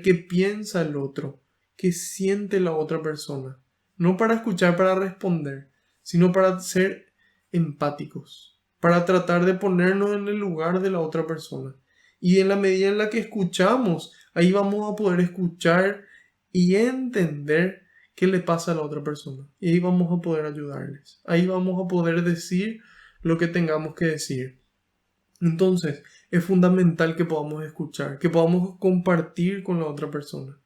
S1: qué piensa el otro, qué siente la otra persona. No para escuchar para responder, sino para ser empáticos, para tratar de ponernos en el lugar de la otra persona. Y en la medida en la que escuchamos, ahí vamos a poder escuchar y entender qué le pasa a la otra persona. Y ahí vamos a poder ayudarles. Ahí vamos a poder decir lo que tengamos que decir. Entonces, es fundamental que podamos escuchar, que podamos compartir con la otra persona.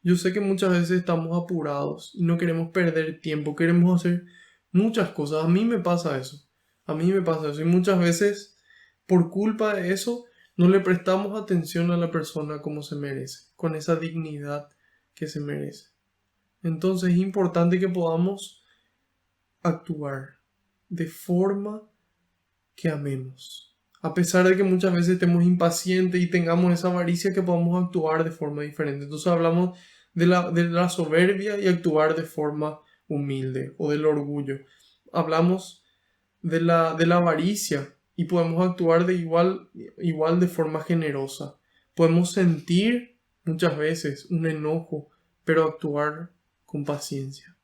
S1: Yo sé que muchas veces estamos apurados y no queremos perder tiempo, queremos hacer muchas cosas. A mí me pasa eso. A mí me pasa eso. Y muchas veces, por culpa de eso, no le prestamos atención a la persona como se merece, con esa dignidad que se merece. Entonces es importante que podamos actuar de forma que amemos. A pesar de que muchas veces estemos impacientes y tengamos esa avaricia, que podamos actuar de forma diferente. Entonces hablamos de la soberbia y actuar de forma humilde, o del orgullo. Hablamos de la avaricia y podemos actuar de igual de forma generosa. Podemos sentir muchas veces un enojo, pero actuar con paciencia.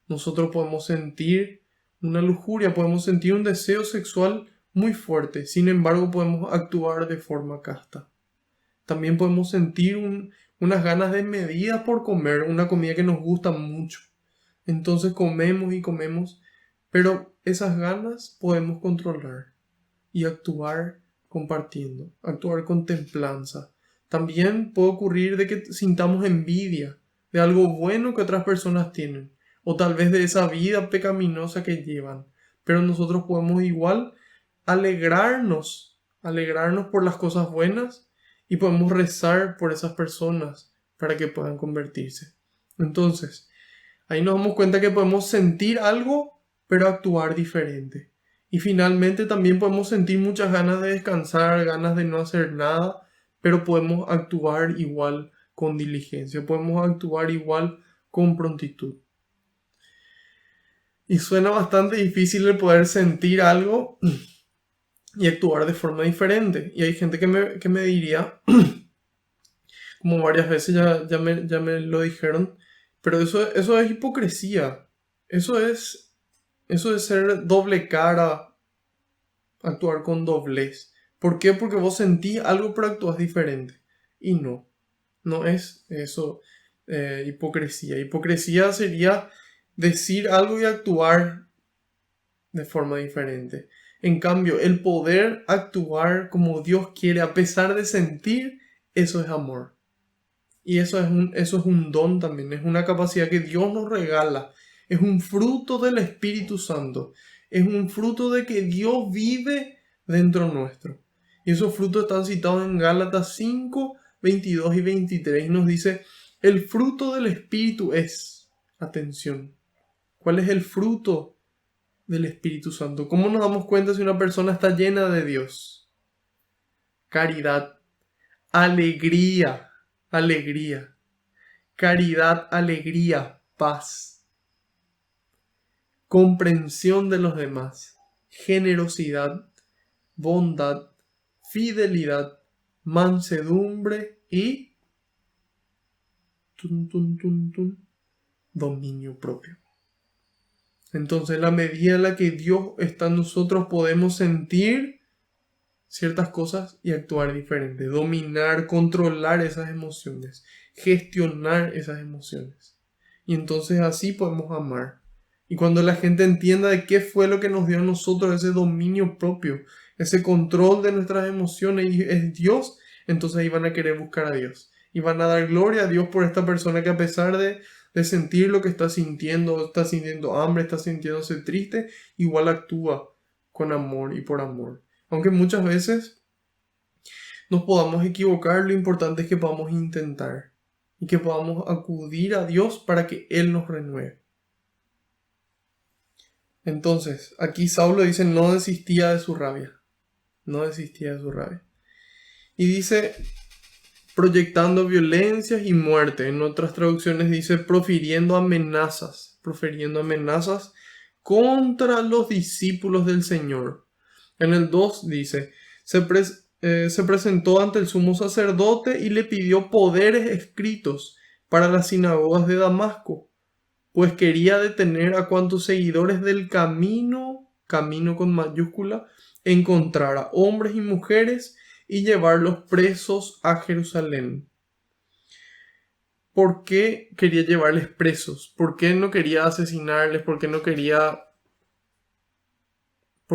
S1: Nosotros podemos sentir una lujuria, podemos sentir un deseo sexual muy fuerte, sin embargo podemos actuar de forma casta. También podemos sentir unas ganas desmedidas por comer, una comida que nos gusta mucho. Entonces comemos y comemos Pero esas ganas podemos controlar y actuar compartiendo, actuar con templanza. También puede ocurrir de que sintamos envidia de algo bueno que otras personas tienen, o tal vez de esa vida pecaminosa que llevan. Pero nosotros podemos igual alegrarnos por las cosas buenas y podemos rezar por esas personas para que puedan convertirse. Entonces, ahí nos damos cuenta que podemos sentir algo, pero actuar diferente. Y finalmente también podemos sentir muchas ganas de descansar, ganas de no hacer nada, pero podemos actuar igual con diligencia, podemos actuar igual con prontitud. Y suena bastante difícil el poder sentir algo y actuar de forma diferente. Y hay gente que me diría, como varias veces ya me lo dijeron, pero eso es hipocresía. Eso es ser doble cara, actuar con doblez. ¿Por qué? Porque vos sentís algo pero actúas diferente. Y no es eso hipocresía. Hipocresía sería decir algo y actuar de forma diferente. En cambio, el poder actuar como Dios quiere a pesar de sentir, eso es amor. Y eso es un don también, es una capacidad que Dios nos regala. Es un fruto del Espíritu Santo. Es un fruto de que Dios vive dentro nuestro. Y esos frutos están citados en Gálatas 5, 22 y 23. Y nos dice, el fruto del Espíritu es, atención, ¿cuál es el fruto del Espíritu Santo? ¿Cómo nos damos cuenta si una persona está llena de Dios? Caridad, alegría, caridad, alegría, paz, comprensión de los demás, generosidad, bondad, fidelidad, mansedumbre y dominio propio. Entonces, la medida en la que Dios está en nosotros, podemos sentir ciertas cosas y actuar diferente, dominar, controlar esas emociones, gestionar esas emociones. Y entonces así podemos amar. Y cuando la gente entienda de qué fue lo que nos dio a nosotros ese dominio propio, ese control de nuestras emociones y es Dios, entonces ahí van a querer buscar a Dios. Y van a dar gloria a Dios por esta persona que a pesar de sentir lo que está sintiendo hambre, está sintiéndose triste, igual actúa con amor y por amor. Aunque muchas veces nos podamos equivocar, lo importante es que podamos intentar y que podamos acudir a Dios para que Él nos renueve. Entonces, aquí Saulo dice, no desistía de su rabia. No desistía de su rabia. Y dice, proyectando violencias y muerte. En otras traducciones dice, profiriendo amenazas contra los discípulos del Señor. En el 2 dice, se presentó ante el sumo sacerdote y le pidió poderes escritos para las sinagogas de Damasco, pues quería detener a cuantos seguidores del camino con mayúscula, encontrara hombres y mujeres y llevarlos presos a Jerusalén. ¿Por qué quería llevarles presos? ¿Por qué no quería asesinarles? ¿Por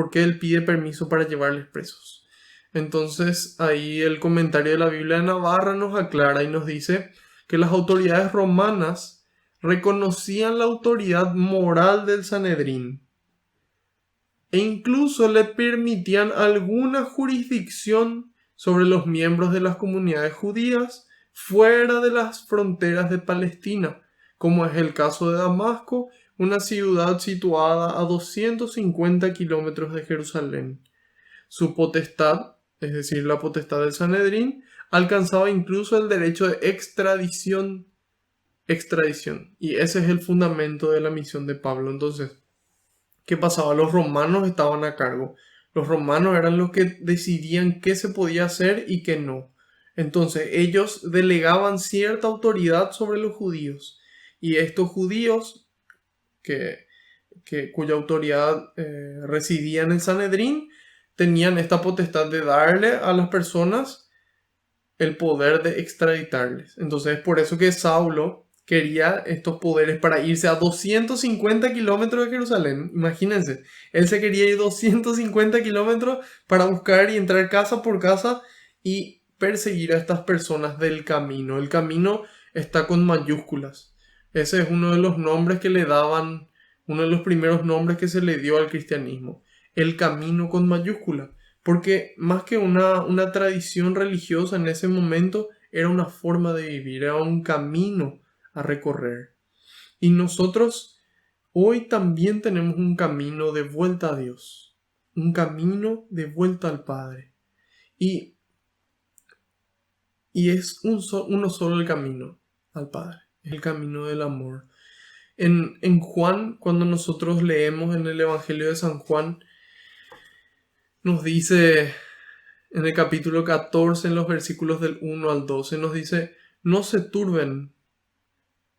S1: qué él pide permiso para llevarles presos? Entonces ahí el comentario de la Biblia de Navarra nos aclara y nos dice que las autoridades romanas reconocían la autoridad moral del Sanedrín e incluso le permitían alguna jurisdicción sobre los miembros de las comunidades judías fuera de las fronteras de Palestina, como es el caso de Damasco, una ciudad situada a 250 kilómetros de Jerusalén. Su potestad, es decir, la potestad del Sanedrín, alcanzaba incluso el derecho de extradición. Y ese es el fundamento de la misión de Pablo. Entonces, ¿qué pasaba? Los romanos estaban a cargo. Los romanos eran los que decidían qué se podía hacer y qué no. Entonces, ellos delegaban cierta autoridad sobre los judíos. Y estos judíos, cuya autoridad residía en el Sanedrín, tenían esta potestad de darle a las personas el poder de extraditarles. Entonces, es por eso que Saulo quería estos poderes para irse a 250 kilómetros de Jerusalén. Imagínense, él se quería ir 250 kilómetros para buscar y entrar casa por casa y perseguir a estas personas del camino. El camino está con mayúsculas. Ese es uno de los nombres que le daban, uno de los primeros nombres que se le dio al cristianismo. El camino con mayúsculas. Porque más que una tradición religiosa en ese momento, era una forma de vivir, era un camino a recorrer. Y nosotros hoy también tenemos un camino de vuelta a Dios, un camino de vuelta al Padre. Y, y es uno solo el camino al Padre, es el camino del amor. En Juan, cuando nosotros leemos en el Evangelio de San Juan, nos dice en el capítulo 14, en los versículos del 1 al 12, nos dice, no se turben,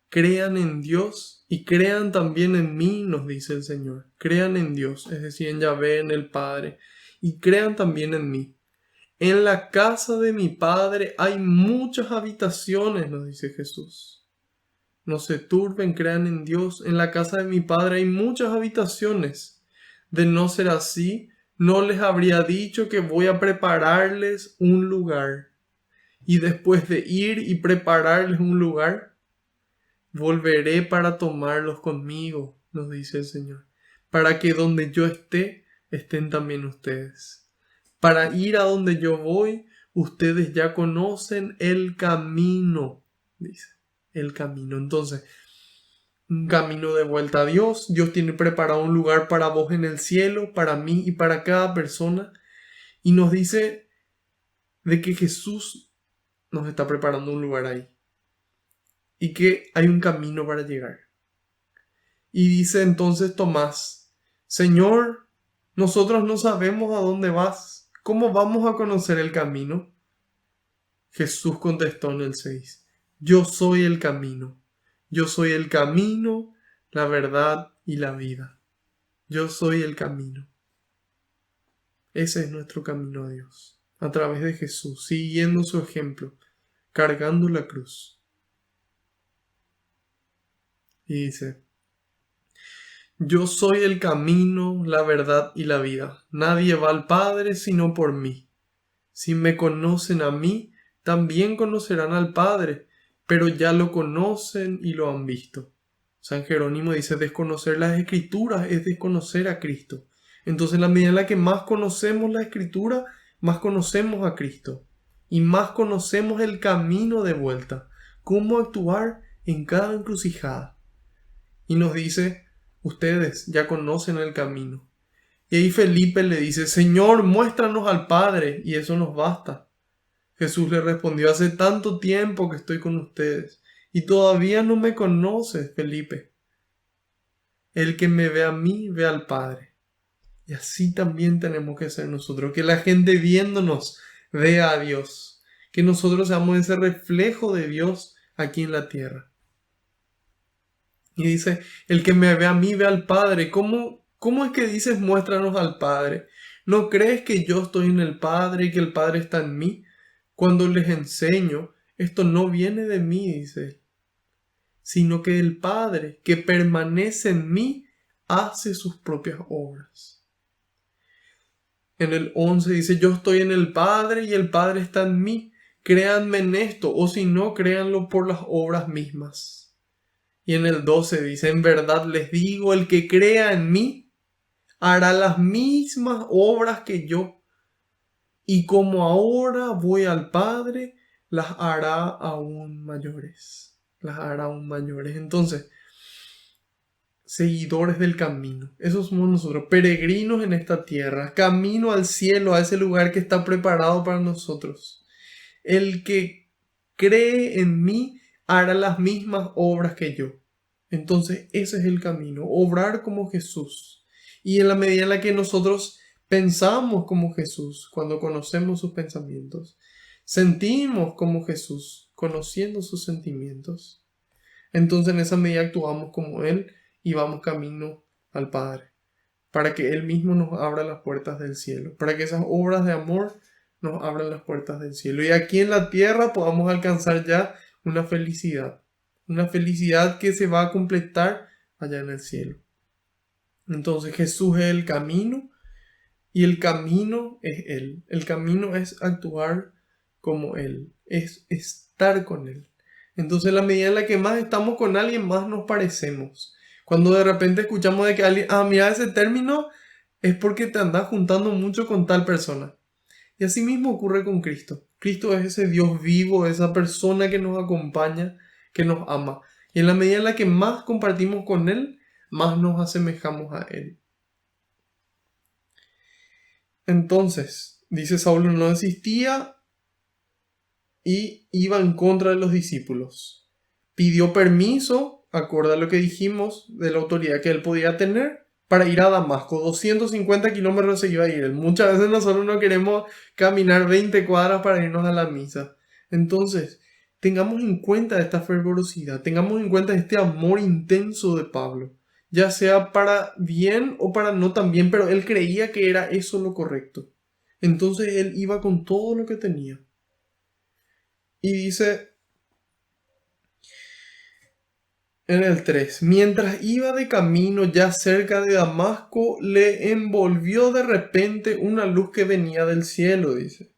S1: crean en Dios y crean también en mí, nos dice el Señor. Crean en Dios, es decir, en Yahvé, en el Padre, y crean también en mí. En la casa de mi Padre hay muchas habitaciones, nos dice Jesús. No se turben, crean en Dios. En la casa de mi Padre hay muchas habitaciones. De no ser así, no les habría dicho que voy a prepararles un lugar. Y después de ir y prepararles un lugar, volveré para tomarlos conmigo, nos dice el Señor, para que donde yo esté, estén también ustedes. Para ir a donde yo voy, ustedes ya conocen el camino, dice, el camino. Entonces, un camino de vuelta a Dios. Dios tiene preparado un lugar para vos en el cielo, para mí y para cada persona. Y nos dice de que Jesús nos está preparando un lugar ahí. Y que hay un camino para llegar. Y dice entonces Tomás, Señor, nosotros no sabemos a dónde vas. ¿Cómo vamos a conocer el camino? Jesús contestó en el 6, yo soy el camino. Yo soy el camino, la verdad y la vida. Yo soy el camino. Ese es nuestro camino a Dios. A través de Jesús, siguiendo su ejemplo, cargando la cruz. Y dice, yo soy el camino, la verdad y la vida. Nadie va al Padre sino por mí. Si me conocen a mí, también conocerán al Padre, pero ya lo conocen y lo han visto. San Jerónimo dice, desconocer las Escrituras es desconocer a Cristo. Entonces, en la medida en la que más conocemos la Escritura, más conocemos a Cristo. Y más conocemos el camino de vuelta. Cómo actuar en cada encrucijada. Y nos dice, ustedes ya conocen el camino. Y ahí Felipe le dice, Señor, muéstranos al Padre, y eso nos basta. Jesús le respondió, hace tanto tiempo que estoy con ustedes, y todavía no me conoces, Felipe. El que me ve a mí, ve al Padre. Y así también tenemos que ser nosotros, que la gente viéndonos vea a Dios, que nosotros seamos ese reflejo de Dios aquí en la tierra. Y dice, el que me ve a mí, ve al Padre. ¿Cómo es que dices, muéstranos al Padre? ¿No crees que yo estoy en el Padre y que el Padre está en mí? Cuando les enseño, esto no viene de mí, dice él, sino que el Padre que permanece en mí hace sus propias obras. En el 11 dice, yo estoy en el Padre y el Padre está en mí. Créanme en esto, o si no, créanlo por las obras mismas. Y en el 12 dice, en verdad les digo, el que crea en mí hará las mismas obras que yo. Y como ahora voy al Padre, las hará aún mayores. Las hará aún mayores. Entonces, seguidores del camino. Esos somos nosotros, peregrinos en esta tierra, camino al cielo, a ese lugar que está preparado para nosotros. El que cree en mí hará las mismas obras que yo. Entonces ese es el camino, obrar como Jesús. Y en la medida en la que nosotros pensamos como Jesús, cuando conocemos sus pensamientos, sentimos como Jesús, conociendo sus sentimientos, entonces en esa medida actuamos como Él y vamos camino al Padre, para que Él mismo nos abra las puertas del cielo, para que esas obras de amor nos abran las puertas del cielo y aquí en la tierra podamos alcanzar ya una felicidad una felicidad que se va a completar allá en el cielo. Entonces Jesús es el camino y el camino es Él. El camino es actuar como Él, es estar con Él. Entonces, la medida en la que más estamos con alguien, más nos parecemos. Cuando de repente escuchamos de que alguien, mira ese término, es porque te andas juntando mucho con tal persona. Y así mismo ocurre con Cristo. Cristo es ese Dios vivo, esa persona que nos acompaña, que nos ama. Y en la medida en la que más compartimos con Él, más nos asemejamos a Él. Entonces, dice Saulo, no desistía y iba en contra de los discípulos. Pidió permiso, acorde a lo que dijimos, de la autoridad que él podía tener, para ir a Damasco. 250 kilómetros se iba a ir. Muchas veces nosotros no queremos caminar 20 cuadras para irnos a la misa. Entonces, tengamos en cuenta esta fervorosidad, tengamos en cuenta este amor intenso de Pablo, ya sea para bien o para no tan bien, pero él creía que era eso lo correcto. Entonces él iba con todo lo que tenía. Y dice en el 3, mientras iba de camino ya cerca de Damasco, le envolvió de repente una luz que venía del cielo, dice.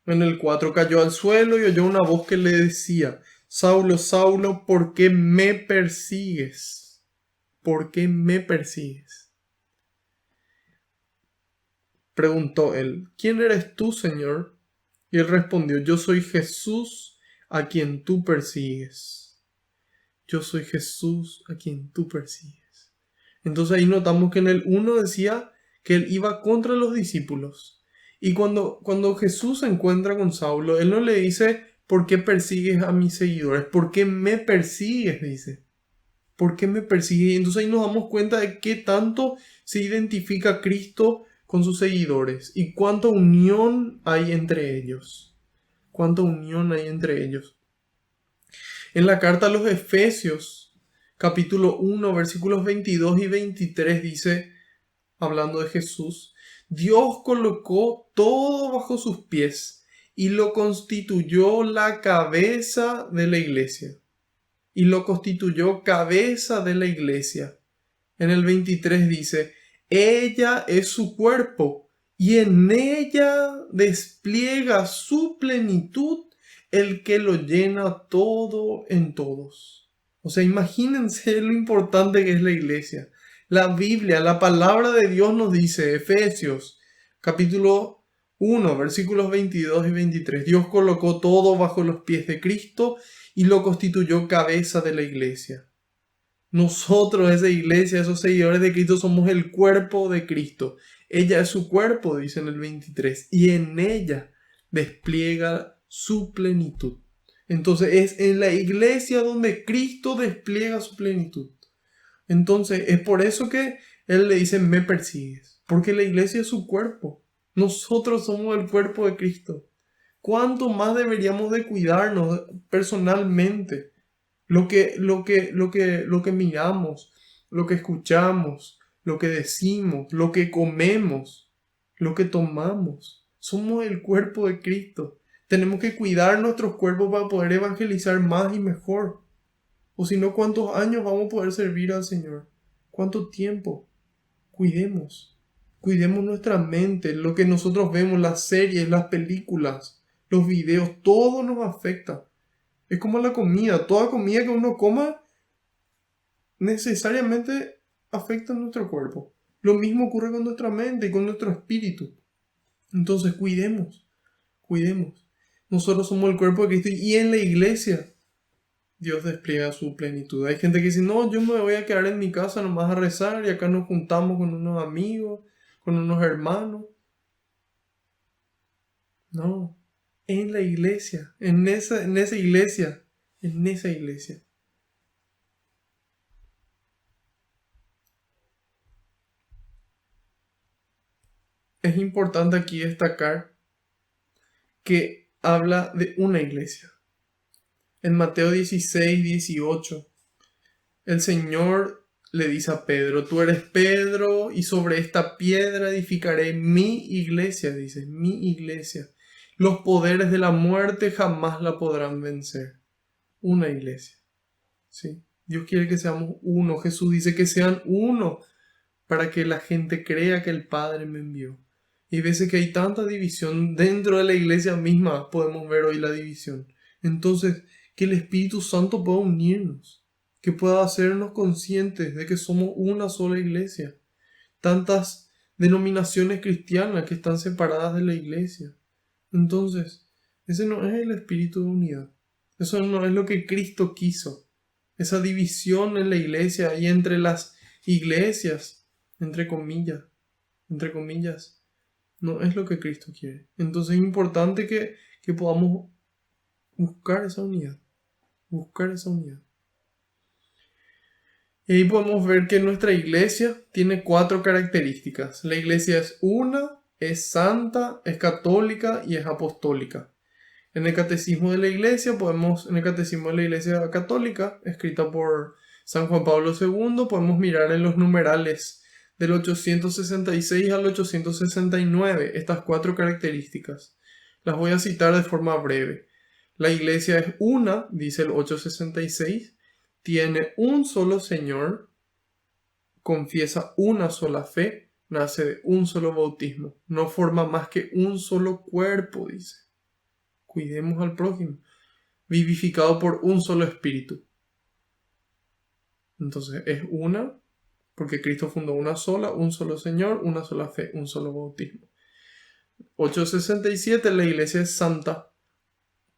S1: En el 4, cayó al suelo y oyó una voz que le decía, Saulo, Saulo, ¿por qué me persigues? ¿Por qué me persigues? Preguntó él, ¿quién eres tú, Señor? Y él respondió, yo soy Jesús a quien tú persigues. Yo soy Jesús a quien tú persigues. Entonces ahí notamos que en el 1 decía que él iba contra los discípulos. Y cuando Jesús se encuentra con Saulo, él no le dice, ¿por qué persigues a mis seguidores? ¿Por qué me persigues? Dice. ¿Por qué me persigues? Y entonces ahí nos damos cuenta de qué tanto se identifica Cristo con sus seguidores y cuánta unión hay entre ellos. Cuánta unión hay entre ellos. En la carta a los Efesios, capítulo 1, versículos 22 y 23 dice, hablando de Jesús, Dios colocó todo bajo sus pies y lo constituyó la cabeza de la iglesia. Y lo constituyó cabeza de la iglesia. En el 23 dice, ella es su cuerpo y en ella despliega su plenitud el que lo llena todo en todos. O sea, imagínense lo importante que es la iglesia. La Biblia, la palabra de Dios nos dice, Efesios, capítulo 1, versículos 22 y 23, Dios colocó todo bajo los pies de Cristo y lo constituyó cabeza de la iglesia. Nosotros, esa iglesia, esos seguidores de Cristo, somos el cuerpo de Cristo. Ella es su cuerpo, dice en el 23, y en ella despliega su plenitud. Entonces es en la iglesia donde Cristo despliega su plenitud. Entonces es por eso que Él le dice, me persigues, porque la iglesia es su cuerpo. Nosotros somos el cuerpo de Cristo. ¿Cuánto más deberíamos de cuidarnos personalmente? Lo que miramos, lo que escuchamos, lo que decimos, lo que comemos, lo que tomamos. Somos el cuerpo de Cristo. Tenemos que cuidar nuestros cuerpos para poder evangelizar más y mejor. O si no, ¿cuántos años vamos a poder servir al Señor? ¿Cuánto tiempo? Cuidemos. Cuidemos nuestra mente, lo que nosotros vemos, las series, las películas, los videos, todo nos afecta. Es como la comida. Toda comida que uno coma necesariamente afecta a nuestro cuerpo. Lo mismo ocurre con nuestra mente y con nuestro espíritu. Entonces cuidemos. Nosotros somos el cuerpo de Cristo y en la iglesia Dios despliega su plenitud. Hay gente que dice, no, yo me voy a quedar en mi casa nomás a rezar y acá nos juntamos con unos amigos, con unos hermanos. No. En la iglesia, en esa iglesia. Es importante aquí destacar que habla de una iglesia. En Mateo 16, 18, el Señor le dice a Pedro, tú eres Pedro y sobre esta piedra edificaré mi iglesia, dice, mi iglesia. Los poderes de la muerte jamás la podrán vencer. Una iglesia. ¿sí? Dios quiere que seamos uno. Jesús dice que sean uno para que la gente crea que el Padre me envió. Y hay veces que hay tanta división dentro de la iglesia misma, podemos ver hoy la división. Entonces, que el Espíritu Santo pueda unirnos, que pueda hacernos conscientes de que somos una sola iglesia. Tantas denominaciones cristianas que están separadas de la iglesia. Entonces, ese no es el espíritu de unidad. Eso no es lo que Cristo quiso. Esa división en la iglesia y entre las iglesias, entre comillas, no es lo que Cristo quiere. Entonces es importante que podamos buscar esa unidad. Y ahí podemos ver que nuestra iglesia tiene 4 características. La iglesia es una, es santa, es católica y es apostólica. En el catecismo de la iglesia en el catecismo de la iglesia católica, escrita por San Juan Pablo II, podemos mirar en los numerales del 866 al 869 estas 4 características. Las voy a citar de forma breve. La iglesia es una, dice el 866, tiene un solo Señor, confiesa una sola fe, nace de un solo bautismo, no forma más que un solo cuerpo, dice. Cuidemos al prójimo, vivificado por un solo espíritu. Entonces es una, porque Cristo fundó una sola, un solo Señor, una sola fe, un solo bautismo. 867, la iglesia es santa,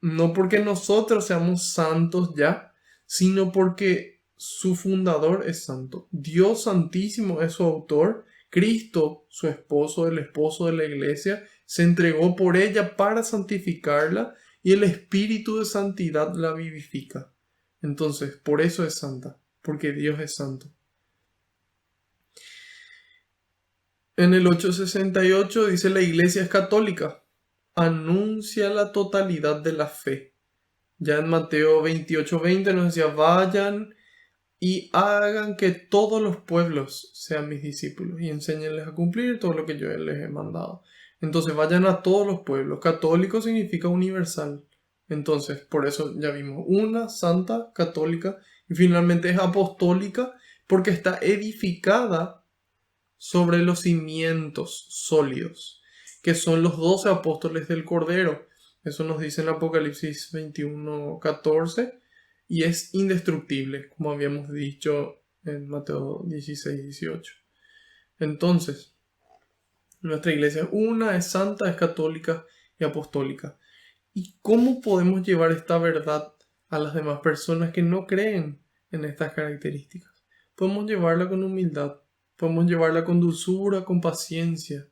S1: no porque nosotros seamos santos ya, sino porque su fundador es santo. Dios Santísimo es su autor. Cristo, su esposo, el esposo de la iglesia, se entregó por ella para santificarla y el Espíritu de santidad la vivifica. Entonces, por eso es santa, porque Dios es santo. En el 868 dice: la iglesia es católica, anuncia la totalidad de la fe. Ya en Mateo 28:20 nos decía: vayan y hagan que todos los pueblos sean mis discípulos y enséñenles a cumplir todo lo que yo les he mandado. Entonces vayan a todos los pueblos. Católico significa universal. Entonces, por eso ya vimos una, santa, católica, y finalmente es apostólica porque está edificada sobre los cimientos sólidos, que son los 12 apóstoles del Cordero. Eso nos dice en Apocalipsis 21:14. Y es indestructible, como habíamos dicho en Mateo 16:18. Entonces, nuestra iglesia es una, es santa, es católica y apostólica. ¿Y cómo podemos llevar esta verdad a las demás personas que no creen en estas características? Podemos llevarla con humildad, podemos llevarla con dulzura, con paciencia,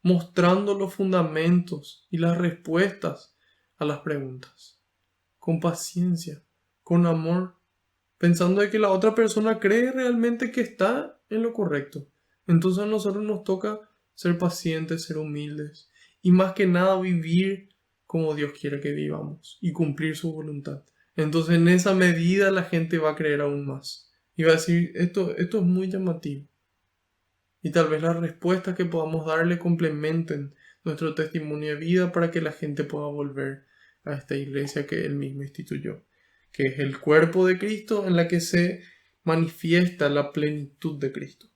S1: mostrando los fundamentos y las respuestas a las preguntas. Con paciencia, con amor, pensando de que la otra persona cree realmente que está en lo correcto. Entonces a nosotros nos toca ser pacientes, ser humildes y más que nada vivir como Dios quiere que vivamos y cumplir su voluntad. Entonces en esa medida la gente va a creer aún más y va a decir: esto es muy llamativo. Y tal vez las respuestas que podamos darle complementen nuestro testimonio de vida para que la gente pueda volver a esta iglesia que Él mismo instituyó, que es el cuerpo de Cristo en la que se manifiesta la plenitud de Cristo.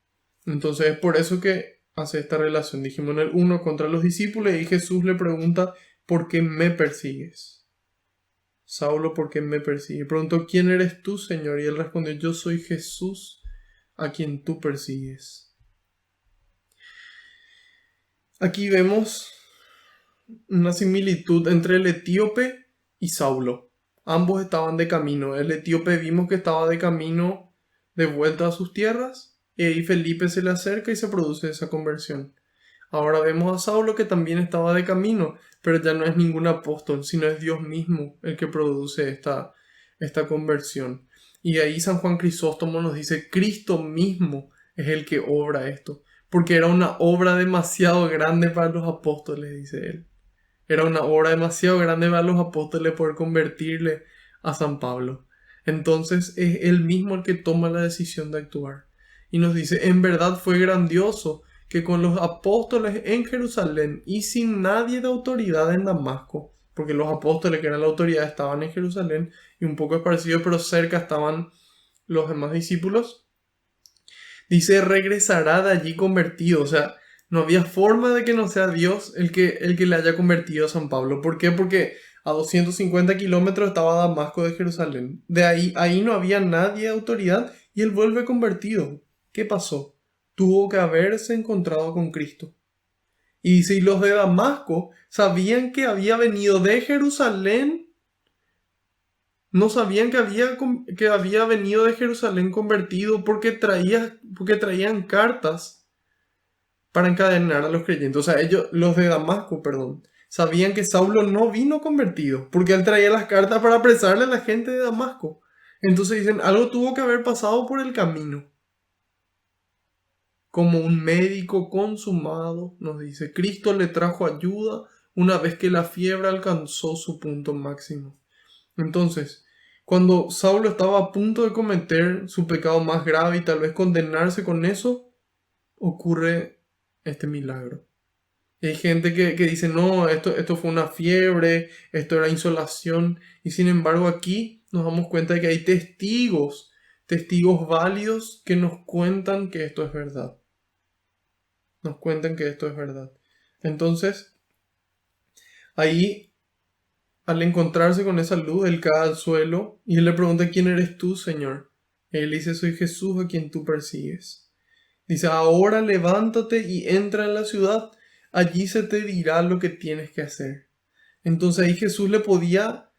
S1: Entonces es por eso que hace esta relación. Dijimos en el 1 contra los discípulos y Jesús le pregunta: ¿por qué me persigues? Saulo, ¿por qué me persigues? Preguntó: ¿quién eres tú, Señor? Y él respondió: yo soy Jesús a quien tú persigues. Aquí vemos una similitud entre el etíope y Saulo. Ambos estaban de camino. El etíope vimos que estaba de camino de vuelta a sus tierras y ahí Felipe se le acerca y se produce esa conversión. Ahora vemos a Saulo que también estaba de camino, pero ya no es ningún apóstol, sino es Dios mismo el que produce esta conversión. Y ahí San Juan Crisóstomo nos dice: Cristo mismo es el que obra esto, porque era una obra demasiado grande para los apóstoles, dice él. Era una obra demasiado grande para los apóstoles poder convertirle a San Pablo. Entonces es él mismo el que toma la decisión de actuar. Y nos dice: en verdad fue grandioso que con los apóstoles en Jerusalén y sin nadie de autoridad en Damasco, porque los apóstoles que eran la autoridad estaban en Jerusalén y un poco esparcidos, pero cerca estaban los demás discípulos, dice regresará de allí convertido. O sea, no había forma de que no sea Dios el que le haya convertido a San Pablo. ¿Por qué? Porque a 250 kilómetros estaba Damasco de Jerusalén. Ahí no había nadie de autoridad y él vuelve convertido. ¿Qué pasó? Tuvo que haberse encontrado con Cristo. Y dice, y los de Damasco sabían que había venido de Jerusalén. No sabían que había venido de Jerusalén convertido porque traían cartas para encadenar a los creyentes. O sea, ellos, los de Damasco, perdón, sabían que Saulo no vino convertido porque él traía las cartas para apresarle a la gente de Damasco. Entonces dicen, algo tuvo que haber pasado por el camino. Como un médico consumado, nos dice, Cristo le trajo ayuda una vez que la fiebre alcanzó su punto máximo. Entonces, cuando Saulo estaba a punto de cometer su pecado más grave y tal vez condenarse con eso, ocurre este milagro. Y hay gente que dice, no, esto fue una fiebre, esto era insolación. Y sin embargo aquí nos damos cuenta de que hay testigos válidos que nos cuentan que esto es verdad. Nos cuentan que esto es verdad. Entonces, ahí, al encontrarse con esa luz, él cae al suelo y él le pregunta, ¿quién eres tú, Señor? Él dice, soy Jesús a quien tú persigues. Dice, ahora levántate y entra en la ciudad, allí se te dirá lo que tienes que hacer. Entonces ahí Jesús le podía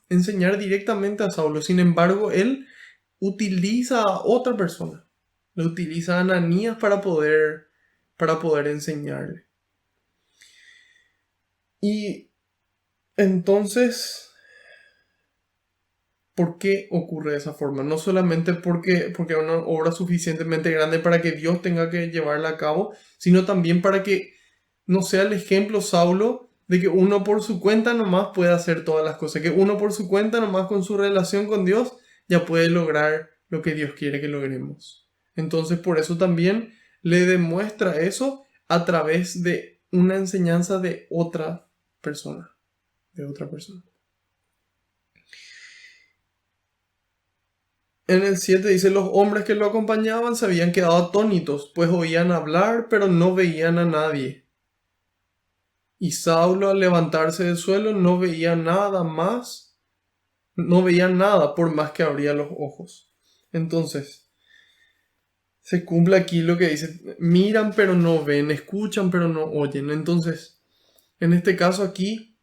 S1: enseñar directamente a Saulo. Sin embargo, él utiliza a otra persona. Le utiliza a Ananías para poder enseñarle. Y entonces, ¿por qué ocurre de esa forma? No solamente porque es una obra suficientemente grande para que Dios tenga que llevarla a cabo, sino también para que no sea el ejemplo Saulo de que uno por su cuenta nomás puede hacer todas las cosas, que uno por su cuenta nomás con su relación con Dios ya puede lograr lo que Dios quiere que logremos. Entonces por eso también le demuestra eso a través de una enseñanza de otra persona, En el 7 dice, los hombres que lo acompañaban se habían quedado atónitos, pues oían hablar, pero no veían a nadie. Y Saulo al levantarse del suelo no veía nada más, no veía nada por más que abría los ojos. Entonces, se cumple aquí lo que dice, miran pero no ven, escuchan pero no oyen. Entonces, en este caso aquí,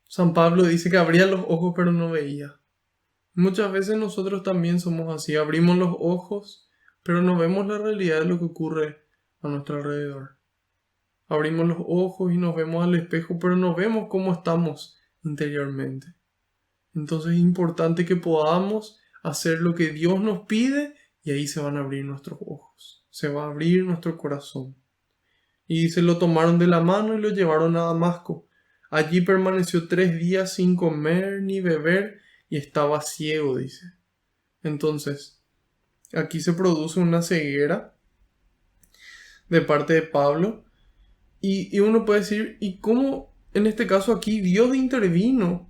S1: San Pablo dice que abría los ojos pero no veía. Muchas veces nosotros también somos así, abrimos los ojos, pero no vemos la realidad de lo que ocurre a nuestro alrededor. Abrimos los ojos y nos vemos al espejo, pero no vemos cómo estamos interiormente. Entonces es importante que podamos hacer lo que Dios nos pide y ahí se van a abrir nuestros ojos, se va a abrir nuestro corazón. Y se lo tomaron de la mano y lo llevaron a Damasco. Allí permaneció 3 días sin comer ni beber y estaba ciego, dice. Entonces, aquí se produce una ceguera de parte de Pablo y uno puede decir, ¿y cómo en este caso aquí Dios intervino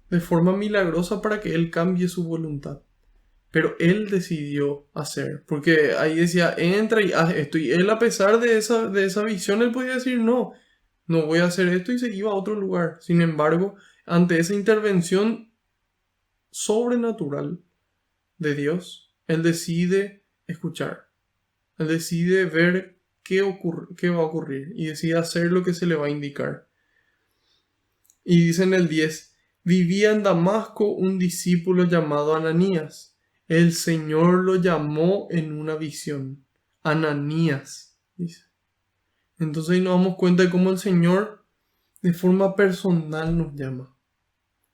S1: de forma milagrosa para que él cambie su voluntad? Pero él decidió hacer, porque ahí decía, entra y haz esto. Y él, a pesar de esa visión, él podía decir, no voy a hacer esto y se iba a otro lugar. Sin embargo, ante esa intervención sobrenatural de Dios, él decide escuchar. Él decide ver qué va a ocurrir y decide hacer lo que se le va a indicar. Y dice en el 10, vivía en Damasco un discípulo llamado Ananías. El Señor lo llamó en una visión. Ananías, dice. Entonces ahí nos damos cuenta de cómo el Señor de forma personal nos llama.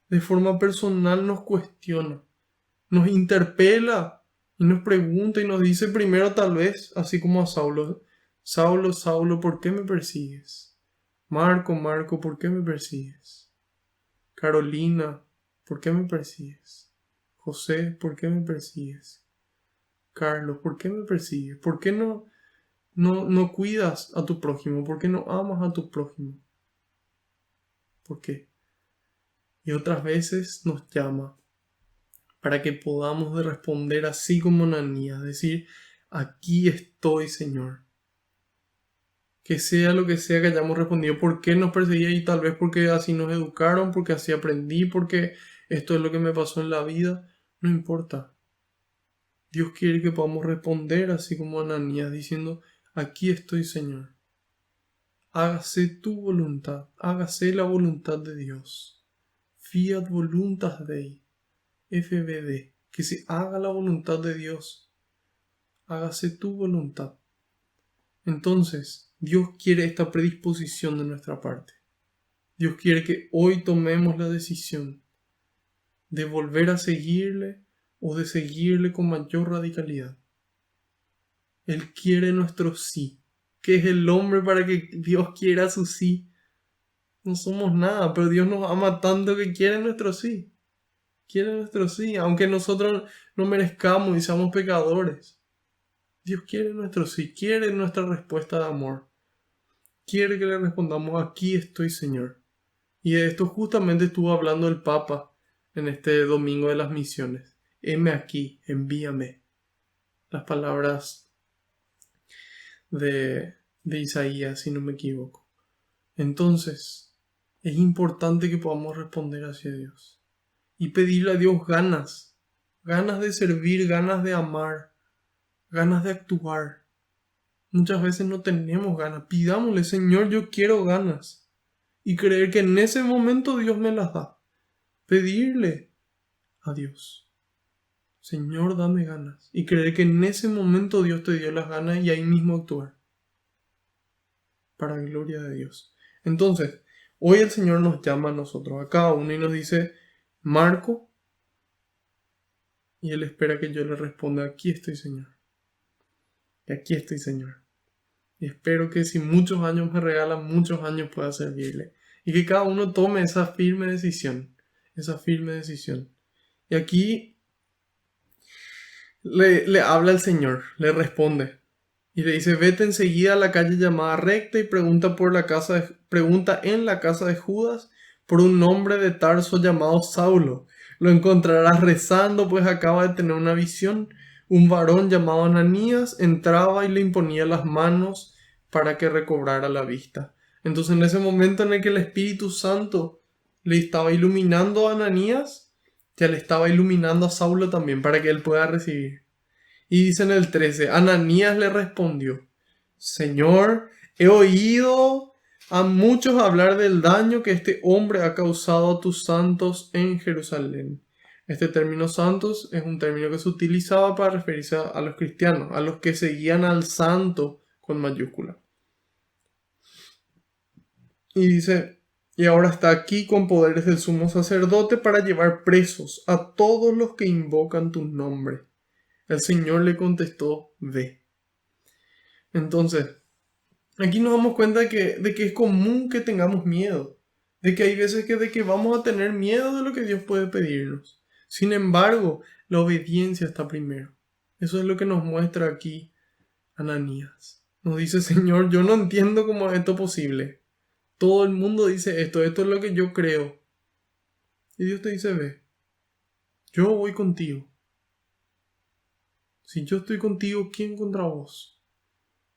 S1: De forma personal nos cuestiona. Nos interpela y nos pregunta y nos dice primero tal vez, así como a Saulo, Saulo, Saulo, ¿por qué me persigues? Marco, Marco, ¿por qué me persigues? Carolina, ¿por qué me persigues? José, ¿por qué me persigues? Carlos, ¿por qué me persigues? ¿Por qué no cuidas a tu prójimo? ¿Por qué no amas a tu prójimo? ¿Por qué? Y otras veces nos llama para que podamos de responder así como Ananías, decir, aquí estoy, Señor. Que sea lo que sea que hayamos respondido, por qué nos perseguía y tal vez porque así nos educaron, porque así aprendí, porque esto es lo que me pasó en la vida, no importa. Dios quiere que podamos responder así como Ananías, diciendo, aquí estoy, Señor. Hágase tu voluntad, hágase la voluntad de Dios. Fiat voluntas Dei, FBD, que se haga la voluntad de Dios. Hágase tu voluntad. Entonces, Dios quiere esta predisposición de nuestra parte. Dios quiere que hoy tomemos la decisión de volver a seguirle o de seguirle con mayor radicalidad. Él quiere nuestro sí. ¿Qué es el hombre para que Dios quiera su sí? No somos nada, pero Dios nos ama tanto que quiere nuestro sí. Quiere nuestro sí, aunque nosotros no merezcamos y seamos pecadores. Dios quiere nuestro sí, quiere nuestra respuesta de amor. Quiere que le respondamos, aquí estoy, Señor. Y de esto justamente estuvo hablando el Papa en este Domingo de las Misiones. Heme aquí, envíame. Las palabras de Isaías, si no me equivoco. Entonces, es importante que podamos responder hacia Dios y pedirle a Dios ganas de servir, ganas de amar, ganas de actuar. Muchas veces no tenemos ganas. Pidámosle, Señor, yo quiero ganas. Y creer que en ese momento Dios me las da. Pedirle a Dios, Señor, dame ganas. Y creer que en ese momento Dios te dio las ganas y ahí mismo actuar. Para gloria de Dios. Entonces, hoy el Señor nos llama a nosotros, a cada uno, y nos dice, Marco, y Él espera que yo le responda, aquí estoy, Señor. Y aquí estoy, Señor. Y espero que si muchos años me regalan, muchos años pueda servirle. Y que cada uno tome esa firme decisión. Esa firme decisión. Y aquí le habla el Señor, le responde. Y le dice, vete enseguida a la calle llamada Recta y pregunta en la casa de Judas por un hombre de Tarso llamado Saulo. Lo encontrarás rezando, pues acaba de tener una visión. Un varón llamado Ananías entraba y le imponía las manos para que recobrara la vista. Entonces, en ese momento en el que el Espíritu Santo le estaba iluminando a Ananías, ya le estaba iluminando a Saulo también para que él pueda recibir. Y dice en el 13, Ananías le respondió, Señor, he oído a muchos hablar del daño que este hombre ha causado a tus santos en Jerusalén. Este término santos es un término que se utilizaba para referirse a los cristianos, a los que seguían al santo con mayúscula. Y dice, y ahora está aquí con poderes del sumo sacerdote para llevar presos a todos los que invocan tu nombre. El Señor le contestó, ve. Entonces, aquí nos damos cuenta de que es común que tengamos miedo, de que hay veces de que vamos a tener miedo de lo que Dios puede pedirnos. Sin embargo, la obediencia está primero. Eso es lo que nos muestra aquí Ananías. Nos dice, Señor, yo no entiendo cómo es esto posible. Todo el mundo dice esto es lo que yo creo. Y Dios te dice, ve, yo voy contigo. Si yo estoy contigo, ¿quién contra vos?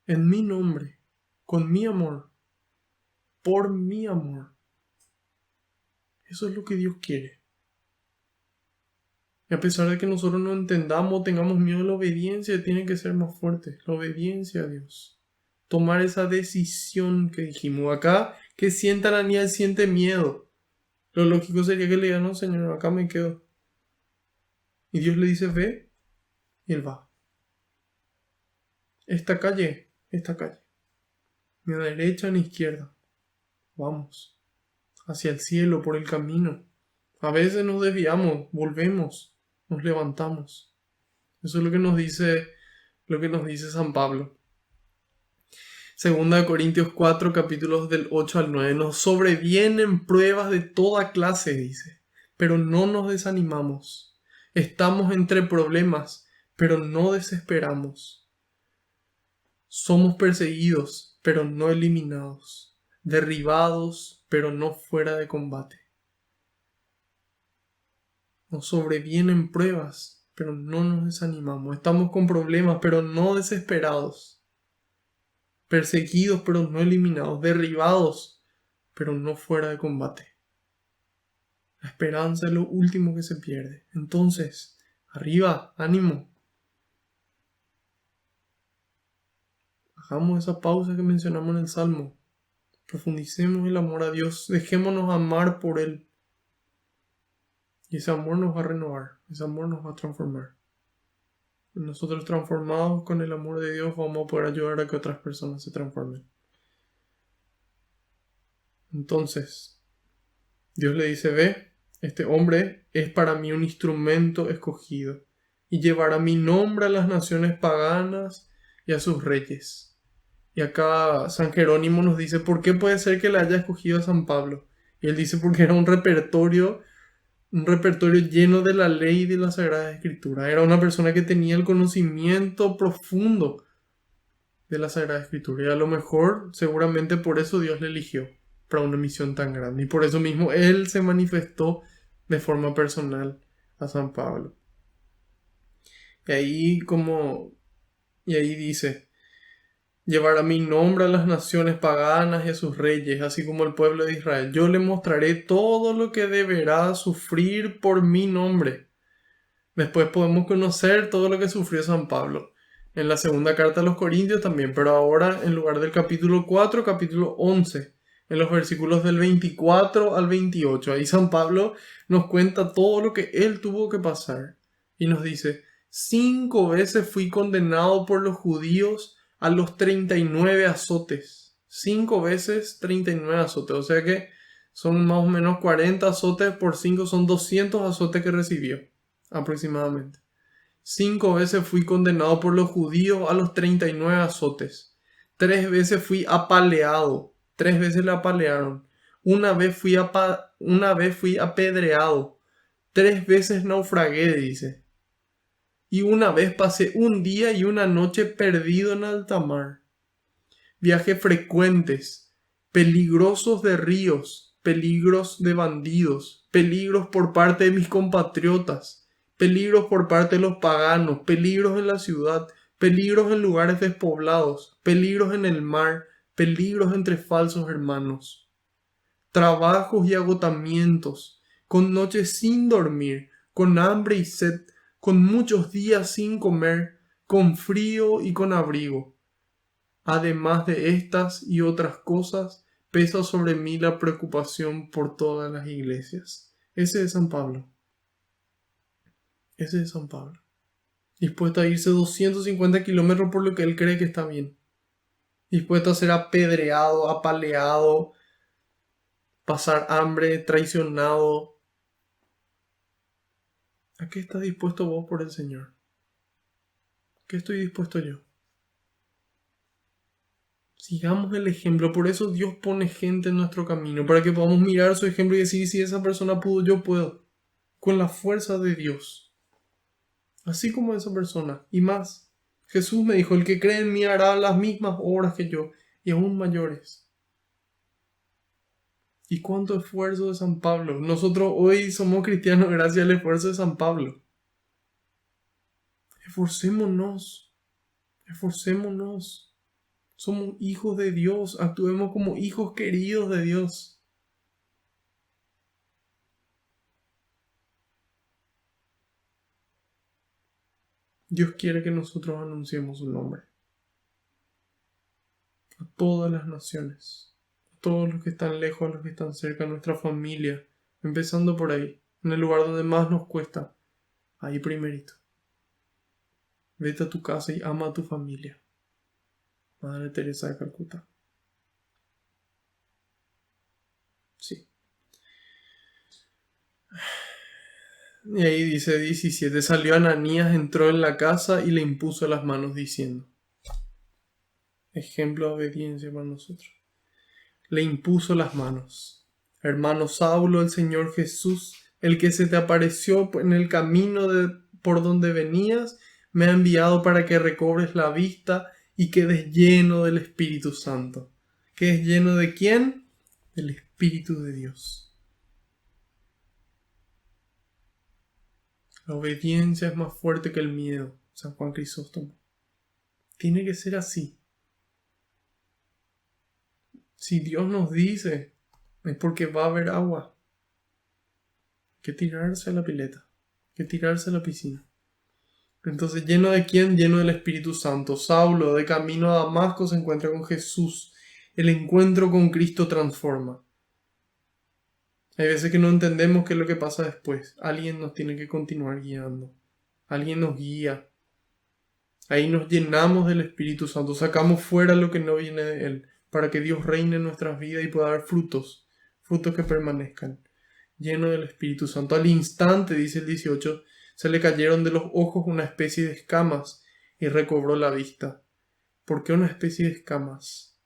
S1: En mi nombre, con mi amor, por mi amor. Eso es lo que Dios quiere. Y a pesar de que nosotros no entendamos, tengamos miedo, la obediencia tiene que ser más fuerte. La obediencia a Dios. Tomar esa decisión que dijimos. Acá, que sienta Ananías, siente miedo. Lo lógico sería que le diga, no, Señor, acá me quedo. Y Dios le dice, ve, y él va. Esta calle. Ni a la derecha ni a la izquierda. Vamos. Hacia el cielo, por el camino. A veces nos desviamos, volvemos, nos levantamos. Eso es lo que nos dice San Pablo. Segunda de Corintios 4, capítulos del 8 al 9. Nos sobrevienen pruebas de toda clase, dice, pero no nos desanimamos. Estamos entre problemas, pero no desesperamos. Somos perseguidos, pero no eliminados. Derribados, pero no fuera de combate. Nos sobrevienen pruebas, pero no nos desanimamos. Estamos con problemas, pero no desesperados. Perseguidos, pero no eliminados. Derribados, pero no fuera de combate. La esperanza es lo último que se pierde. Entonces, arriba, ánimo. Hagamos esa pausa que mencionamos en el Salmo. Profundicemos el amor a Dios. Dejémonos amar por Él. Y ese amor nos va a renovar. Ese amor nos va a transformar. Y nosotros transformados con el amor de Dios vamos a poder ayudar a que otras personas se transformen. Entonces, Dios le dice, ve, este hombre es para mí un instrumento escogido y llevará mi nombre a las naciones paganas y a sus reyes. Y acá San Jerónimo nos dice, ¿por qué puede ser que le haya escogido a San Pablo? Y él dice, porque era un repertorio lleno de la ley y de la Sagrada Escritura. Era una persona que tenía el conocimiento profundo de la Sagrada Escritura. Y a lo mejor, seguramente por eso Dios le eligió para una misión tan grande. Y por eso mismo Él se manifestó de forma personal a San Pablo. Y ahí dice, llevará mi nombre a las naciones paganas y a sus reyes, así como el pueblo de Israel. Yo le mostraré todo lo que deberá sufrir por mi nombre. Después podemos conocer todo lo que sufrió San Pablo en la segunda carta a los Corintios también, pero ahora en lugar del capítulo 4, capítulo 11, en los versículos del 24 al 28. Ahí San Pablo nos cuenta todo lo que él tuvo que pasar y nos dice, 5 veces fui condenado por los judíos a los 39 azotes. 5 veces 39 azotes, o sea que son más o menos 40 azotes por 5, son 200 azotes que recibió aproximadamente. 5 veces fui condenado por los judíos a los 39 azotes. 3 veces fui apaleado. 3 veces le apalearon. Una vez fui apedreado. 3 veces naufragué, dice. Y una vez pasé un día y una noche perdido en alta mar. Viajes frecuentes, peligrosos de ríos, peligros de bandidos, peligros por parte de mis compatriotas, peligros por parte de los paganos, peligros en la ciudad, peligros en lugares despoblados, peligros en el mar, peligros entre falsos hermanos, trabajos y agotamientos, con noches sin dormir, con hambre y sed, con muchos días sin comer, con frío y con abrigo. Además de estas y otras cosas, pesa sobre mí la preocupación por todas las iglesias. Ese es San Pablo. Ese es San Pablo. Dispuesto a irse 250 kilómetros por lo que él cree que está bien. Dispuesto a ser apedreado, apaleado, pasar hambre, traicionado. ¿A qué estás dispuesto vos por el Señor? ¿Qué estoy dispuesto yo? Sigamos el ejemplo, por eso Dios pone gente en nuestro camino, para que podamos mirar su ejemplo y decir, si esa persona pudo, yo puedo, con la fuerza de Dios, así como esa persona, y más. Jesús me dijo, el que cree en mí hará las mismas obras que yo, y aún mayores. ¿Y cuánto esfuerzo de San Pablo? Nosotros hoy somos cristianos gracias al esfuerzo de San Pablo. Esforcémonos, esforcémonos. Somos hijos de Dios, actuemos como hijos queridos de Dios. Dios quiere que nosotros anunciemos su nombre a todas las naciones, a todos los que están lejos, a los que están cerca, a nuestra familia, empezando por ahí, en el lugar donde más nos cuesta, ahí primerito. Vete a tu casa y ama a tu familia. Madre Teresa de Calcuta. Sí. Y ahí dice 17, salió Ananías, entró en la casa y le impuso las manos diciendo. Ejemplo de obediencia para nosotros. Le impuso las manos. Hermano Saulo, el Señor Jesús, el que se te apareció en el camino por donde venías, me ha enviado para que recobres la vista y quedes lleno del Espíritu Santo. ¿Quedes lleno de quién? Del Espíritu de Dios. La obediencia es más fuerte que el miedo, San Juan Crisóstomo. Tiene que ser así. Si Dios nos dice, es porque va a haber agua. Hay que tirarse a la pileta, hay que tirarse a la piscina. Entonces, ¿lleno de quién? Lleno del Espíritu Santo. Saulo, de camino a Damasco, se encuentra con Jesús. El encuentro con Cristo transforma. Hay veces que no entendemos qué es lo que pasa después. Alguien nos tiene que continuar guiando. Alguien nos guía. Ahí nos llenamos del Espíritu Santo. Sacamos fuera lo que no viene de Él, para que Dios reine en nuestras vidas y pueda dar frutos. Frutos que permanezcan. Lleno del Espíritu Santo. Al instante, dice el 18, se le cayeron de los ojos una especie de escamas y recobró la vista. ¿Por qué una especie de escamas?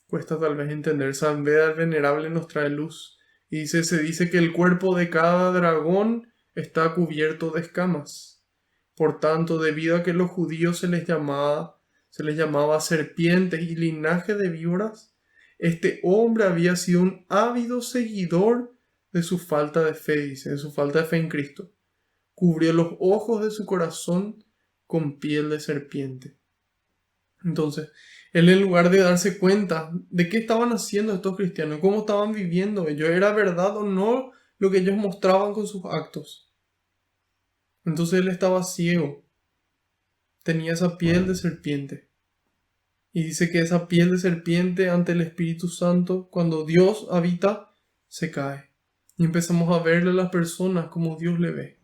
S1: Cuesta tal vez entender. San Beda el Venerable nos trae luz. Y se dice que el cuerpo de cada dragón está cubierto de escamas. Por tanto, debido a que los judíos se les llamaba serpientes y linaje de víboras, este hombre había sido un ávido seguidor de su falta de fe, dice, de su falta de fe en Cristo. Cubrió los ojos de su corazón con piel de serpiente. Entonces, él, en lugar de darse cuenta de qué estaban haciendo estos cristianos, cómo estaban viviendo ellos, ¿era verdad o no lo que ellos mostraban con sus actos? Entonces él estaba ciego, tenía esa piel de serpiente. Y dice que esa piel de serpiente ante el Espíritu Santo, cuando Dios habita, se cae. Y empezamos a verle a las personas como Dios le ve.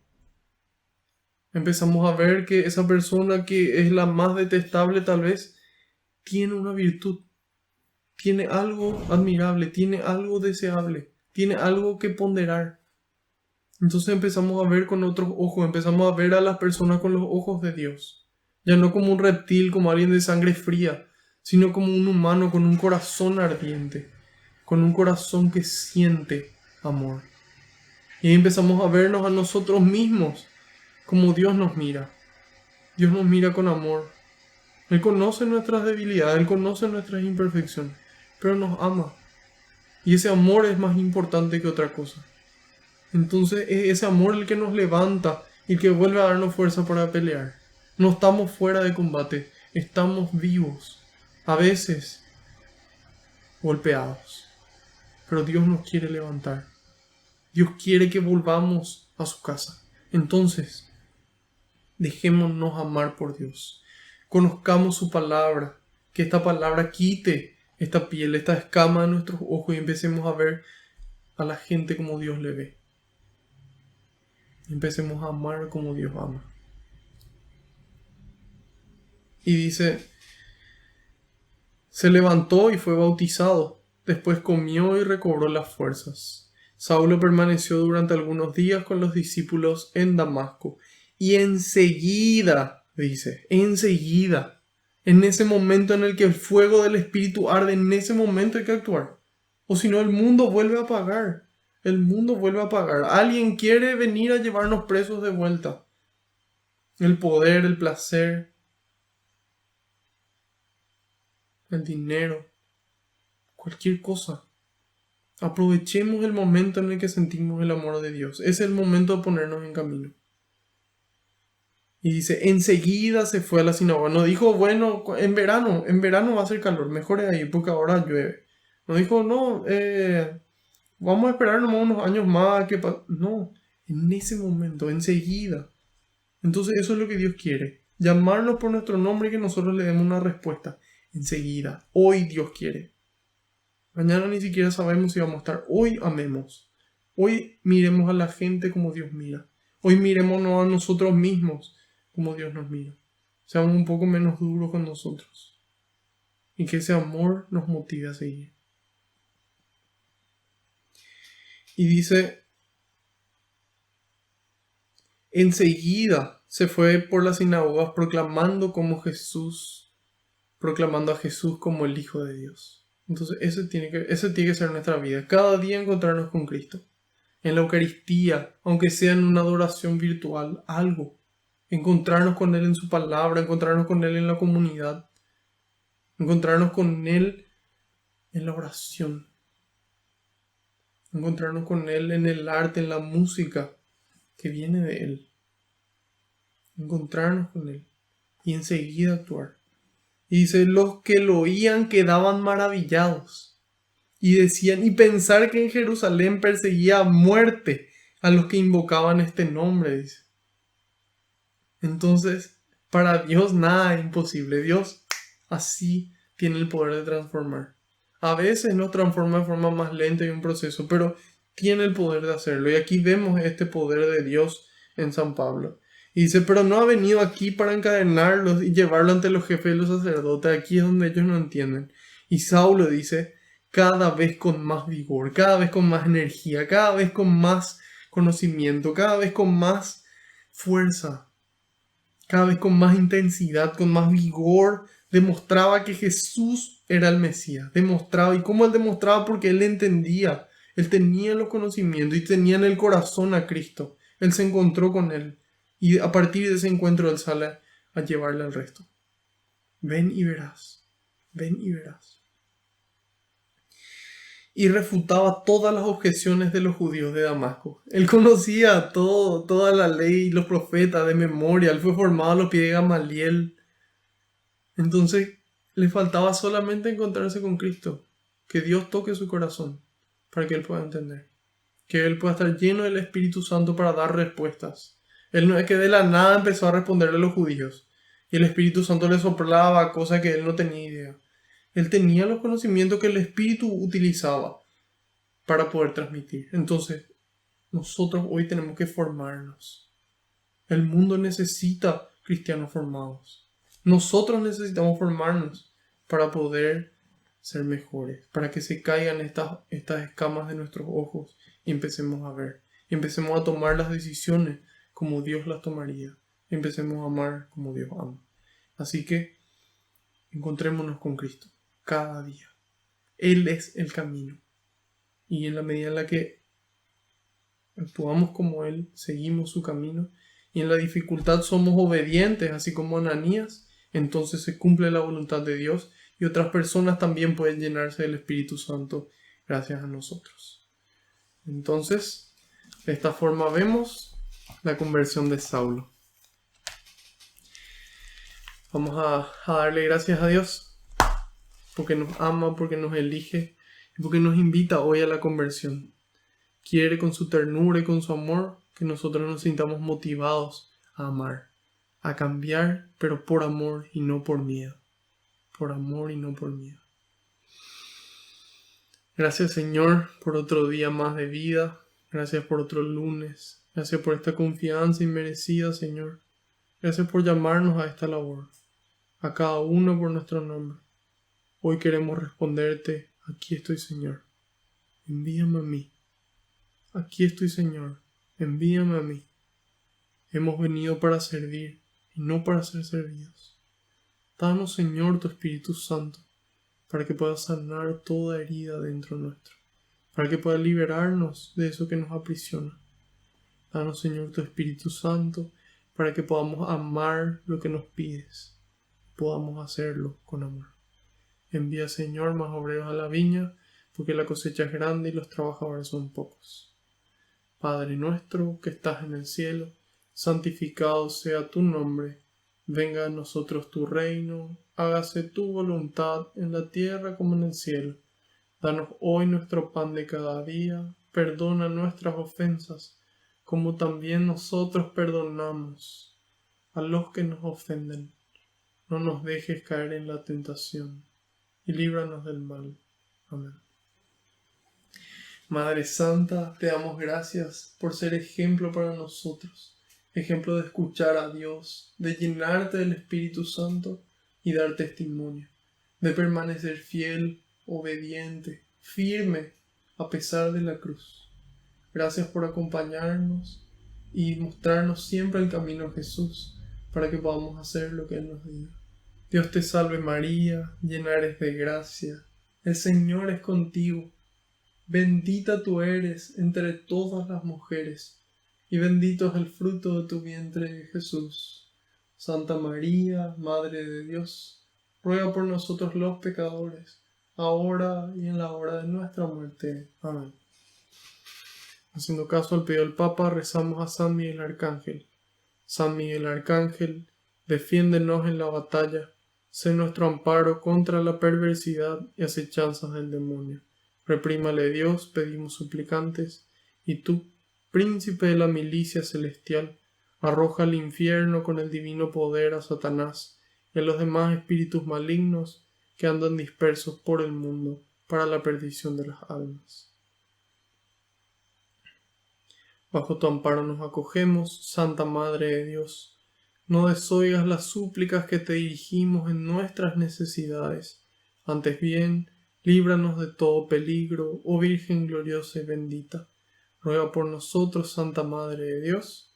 S1: Empezamos a ver que esa persona que es la más detestable tal vez, tiene una virtud, tiene algo admirable, tiene algo deseable, tiene algo que ponderar. Entonces empezamos a ver con otros ojos, empezamos a ver a las personas con los ojos de Dios. Ya no como un reptil, como alguien de sangre fría, sino como un humano con un corazón ardiente, con un corazón que siente amor. Y ahí empezamos a vernos a nosotros mismos como Dios nos mira. Dios nos mira con amor. Él conoce nuestras debilidades, Él conoce nuestras imperfecciones, pero nos ama. Y ese amor es más importante que otra cosa. Entonces es ese amor el que nos levanta y que vuelve a darnos fuerza para pelear. No estamos fuera de combate, estamos vivos, a veces golpeados. Pero Dios nos quiere levantar. Dios quiere que volvamos a su casa. Entonces, dejémonos amar por Dios. Conozcamos su palabra, que esta palabra quite esta piel, esta escama de nuestros ojos y empecemos a ver a la gente como Dios le ve. Empecemos a amar como Dios ama. Y dice, se levantó y fue bautizado, después comió y recobró las fuerzas. Saulo permaneció durante algunos días con los discípulos en Damasco y enseguida, dice, enseguida, en ese momento en el que el fuego del Espíritu arde, en ese momento hay que actuar. O si no, el mundo vuelve a apagar. El mundo vuelve a apagar. Alguien quiere venir a llevarnos presos de vuelta. El poder, el placer, el dinero, cualquier cosa. Aprovechemos el momento en el que sentimos el amor de Dios. Es el momento de ponernos en camino. Y dice, enseguida se fue a la sinagoga. No dijo, bueno, en verano va a hacer calor, mejor es ahí porque ahora llueve. No dijo, no, vamos a esperar nomás unos años más. No, en ese momento, enseguida. Entonces eso es lo que Dios quiere. Llamarnos por nuestro nombre y que nosotros le demos una respuesta. Enseguida. Hoy Dios quiere. Mañana ni siquiera sabemos si vamos a estar. Hoy amemos. Hoy miremos a la gente como Dios mira. Hoy mirémonos a nosotros mismos como Dios nos mira. Seamos un poco menos duros con nosotros. Y que ese amor nos motive a seguir. Y dice, enseguida se fue por las sinagogas proclamando a Jesús como el Hijo de Dios. Entonces eso tiene que ser nuestra vida. Cada día encontrarnos con Cristo. En la Eucaristía, aunque sea en una adoración virtual, algo. Encontrarnos con Él en su palabra, encontrarnos con Él en la comunidad, encontrarnos con Él en la oración, encontrarnos con Él en el arte, en la música, que viene de Él. Encontrarnos con Él y enseguida actuar. Y dice, los que lo oían quedaban maravillados y decían, y pensar que en Jerusalén perseguía a muerte a los que invocaban este nombre, dice. Entonces, para Dios nada es imposible. Dios así tiene el poder de transformar. A veces nos transforma de forma más lenta y un proceso, pero tiene el poder de hacerlo. Y aquí vemos este poder de Dios en San Pablo. Y dice, pero no ha venido aquí para encadenarlos y llevarlo ante los jefes y los sacerdotes. Aquí es donde ellos no entienden. Y Saulo dice, cada vez con más vigor, cada vez con más energía, cada vez con más conocimiento, cada vez con más fuerza, cada vez con más intensidad, con más vigor, demostraba que Jesús era el Mesías. Demostraba, ¿y cómo él demostraba? Porque él entendía, él tenía los conocimientos y tenía en el corazón a Cristo. Él se encontró con él y a partir de ese encuentro él sale a llevarle al resto. Ven y verás, ven y verás. Y refutaba todas las objeciones de los judíos de Damasco. Él conocía toda la ley y los profetas de memoria. Él fue formado a los pies de Gamaliel. Entonces le faltaba solamente encontrarse con Cristo. Que Dios toque su corazón para que él pueda entender. Que él pueda estar lleno del Espíritu Santo para dar respuestas. Él no es que de la nada empezó a responderle a los judíos. Y el Espíritu Santo le soplaba cosas que él no tenía idea. Él tenía los conocimientos que el Espíritu utilizaba para poder transmitir. Entonces, nosotros hoy tenemos que formarnos. El mundo necesita cristianos formados. Nosotros necesitamos formarnos para poder ser mejores, para que se caigan estas escamas de nuestros ojos y empecemos a ver. Y empecemos a tomar las decisiones como Dios las tomaría. Y empecemos a amar como Dios ama. Así que encontrémonos con Cristo cada día. Él es el camino. Y en la medida en la que actuamos como Él, seguimos su camino, y en la dificultad somos obedientes, así como Ananías, entonces se cumple la voluntad de Dios y otras personas también pueden llenarse del Espíritu Santo gracias a nosotros. Entonces, de esta forma vemos la conversión de Saulo. Vamos a darle gracias a Dios porque nos ama, porque nos elige y porque nos invita hoy a la conversión. Quiere con su ternura y con su amor que nosotros nos sintamos motivados a amar, a cambiar, pero por amor y no por miedo. Por amor y no por miedo. Gracias, Señor, por otro día más de vida. Gracias por otro lunes. Gracias por esta confianza inmerecida, Señor. Gracias por llamarnos a esta labor, a cada uno por nuestro nombre. Hoy queremos responderte, aquí estoy, Señor. Envíame a mí. Aquí estoy, Señor. Envíame a mí. Hemos venido para servir y no para ser servidos. Danos, Señor, tu Espíritu Santo, para que pueda sanar toda herida dentro nuestro, para que pueda liberarnos de eso que nos aprisiona. Danos, Señor, tu Espíritu Santo, para que podamos amar lo que nos pides, podamos hacerlo con amor. Envía, Señor, más obreros a la viña, porque la cosecha es grande y los trabajadores son pocos. Padre nuestro que estás en el cielo, santificado sea tu nombre. Venga a nosotros tu reino, hágase tu voluntad en la tierra como en el cielo. Danos hoy nuestro pan de cada día, perdona nuestras ofensas, como también nosotros perdonamos a los que nos ofenden. No nos dejes caer en la tentación, y líbranos del mal. Amén. Madre Santa, te damos gracias por ser ejemplo para nosotros. Ejemplo de escuchar a Dios, de llenarte del Espíritu Santo y dar testimonio, de permanecer fiel, obediente, firme a pesar de la cruz. Gracias por acompañarnos y mostrarnos siempre el camino a Jesús para que podamos hacer lo que Él nos diga. Dios te salve María, llena eres de gracia, el Señor es contigo. Bendita tú eres entre todas las mujeres, y bendito es el fruto de tu vientre, Jesús. Santa María, Madre de Dios, ruega por nosotros los pecadores, ahora y en la hora de nuestra muerte. Amén. Haciendo caso al pedido del Papa, rezamos a San Miguel Arcángel. San Miguel Arcángel, defiéndenos en la batalla, sé nuestro amparo contra la perversidad y acechanzas del demonio. Reprímale Dios, pedimos suplicantes, y tú, príncipe de la milicia celestial, arroja al infierno con el divino poder a Satanás y a los demás espíritus malignos que andan dispersos por el mundo para la perdición de las almas. Bajo tu amparo nos acogemos, Santa Madre de Dios. No desoigas las súplicas que te dirigimos en nuestras necesidades. Antes bien, líbranos de todo peligro, oh Virgen gloriosa y bendita. Ruega por nosotros, Santa Madre de Dios,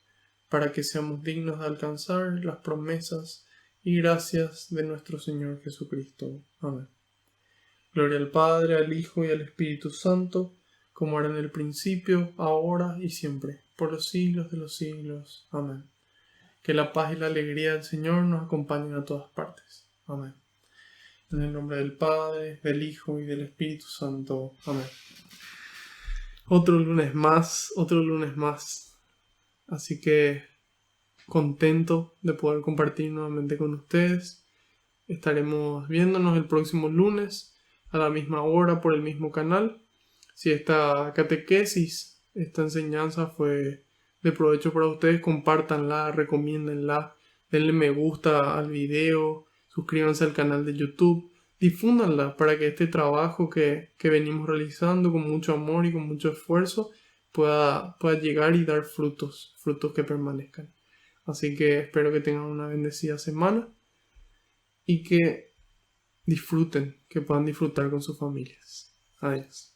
S1: para que seamos dignos de alcanzar las promesas y gracias de nuestro Señor Jesucristo. Amén. Gloria al Padre, al Hijo y al Espíritu Santo, como era en el principio, ahora y siempre, por los siglos de los siglos. Amén. Que la paz y la alegría del Señor nos acompañen a todas partes. Amén. En el nombre del Padre, del Hijo y del Espíritu Santo. Amén. Otro lunes más. Así que contento de poder compartir nuevamente con ustedes. Estaremos viéndonos el próximo lunes a la misma hora por el mismo canal. Si esta catequesis, esta enseñanza fue de provecho para ustedes, compártanla, recomiéndenla, denle me gusta al video, suscríbanse al canal de YouTube, difúndanla para que este trabajo que venimos realizando con mucho amor y con mucho esfuerzo pueda llegar y dar frutos que permanezcan. Así que espero que tengan una bendecida semana y que disfruten, que puedan disfrutar con sus familias. Adiós.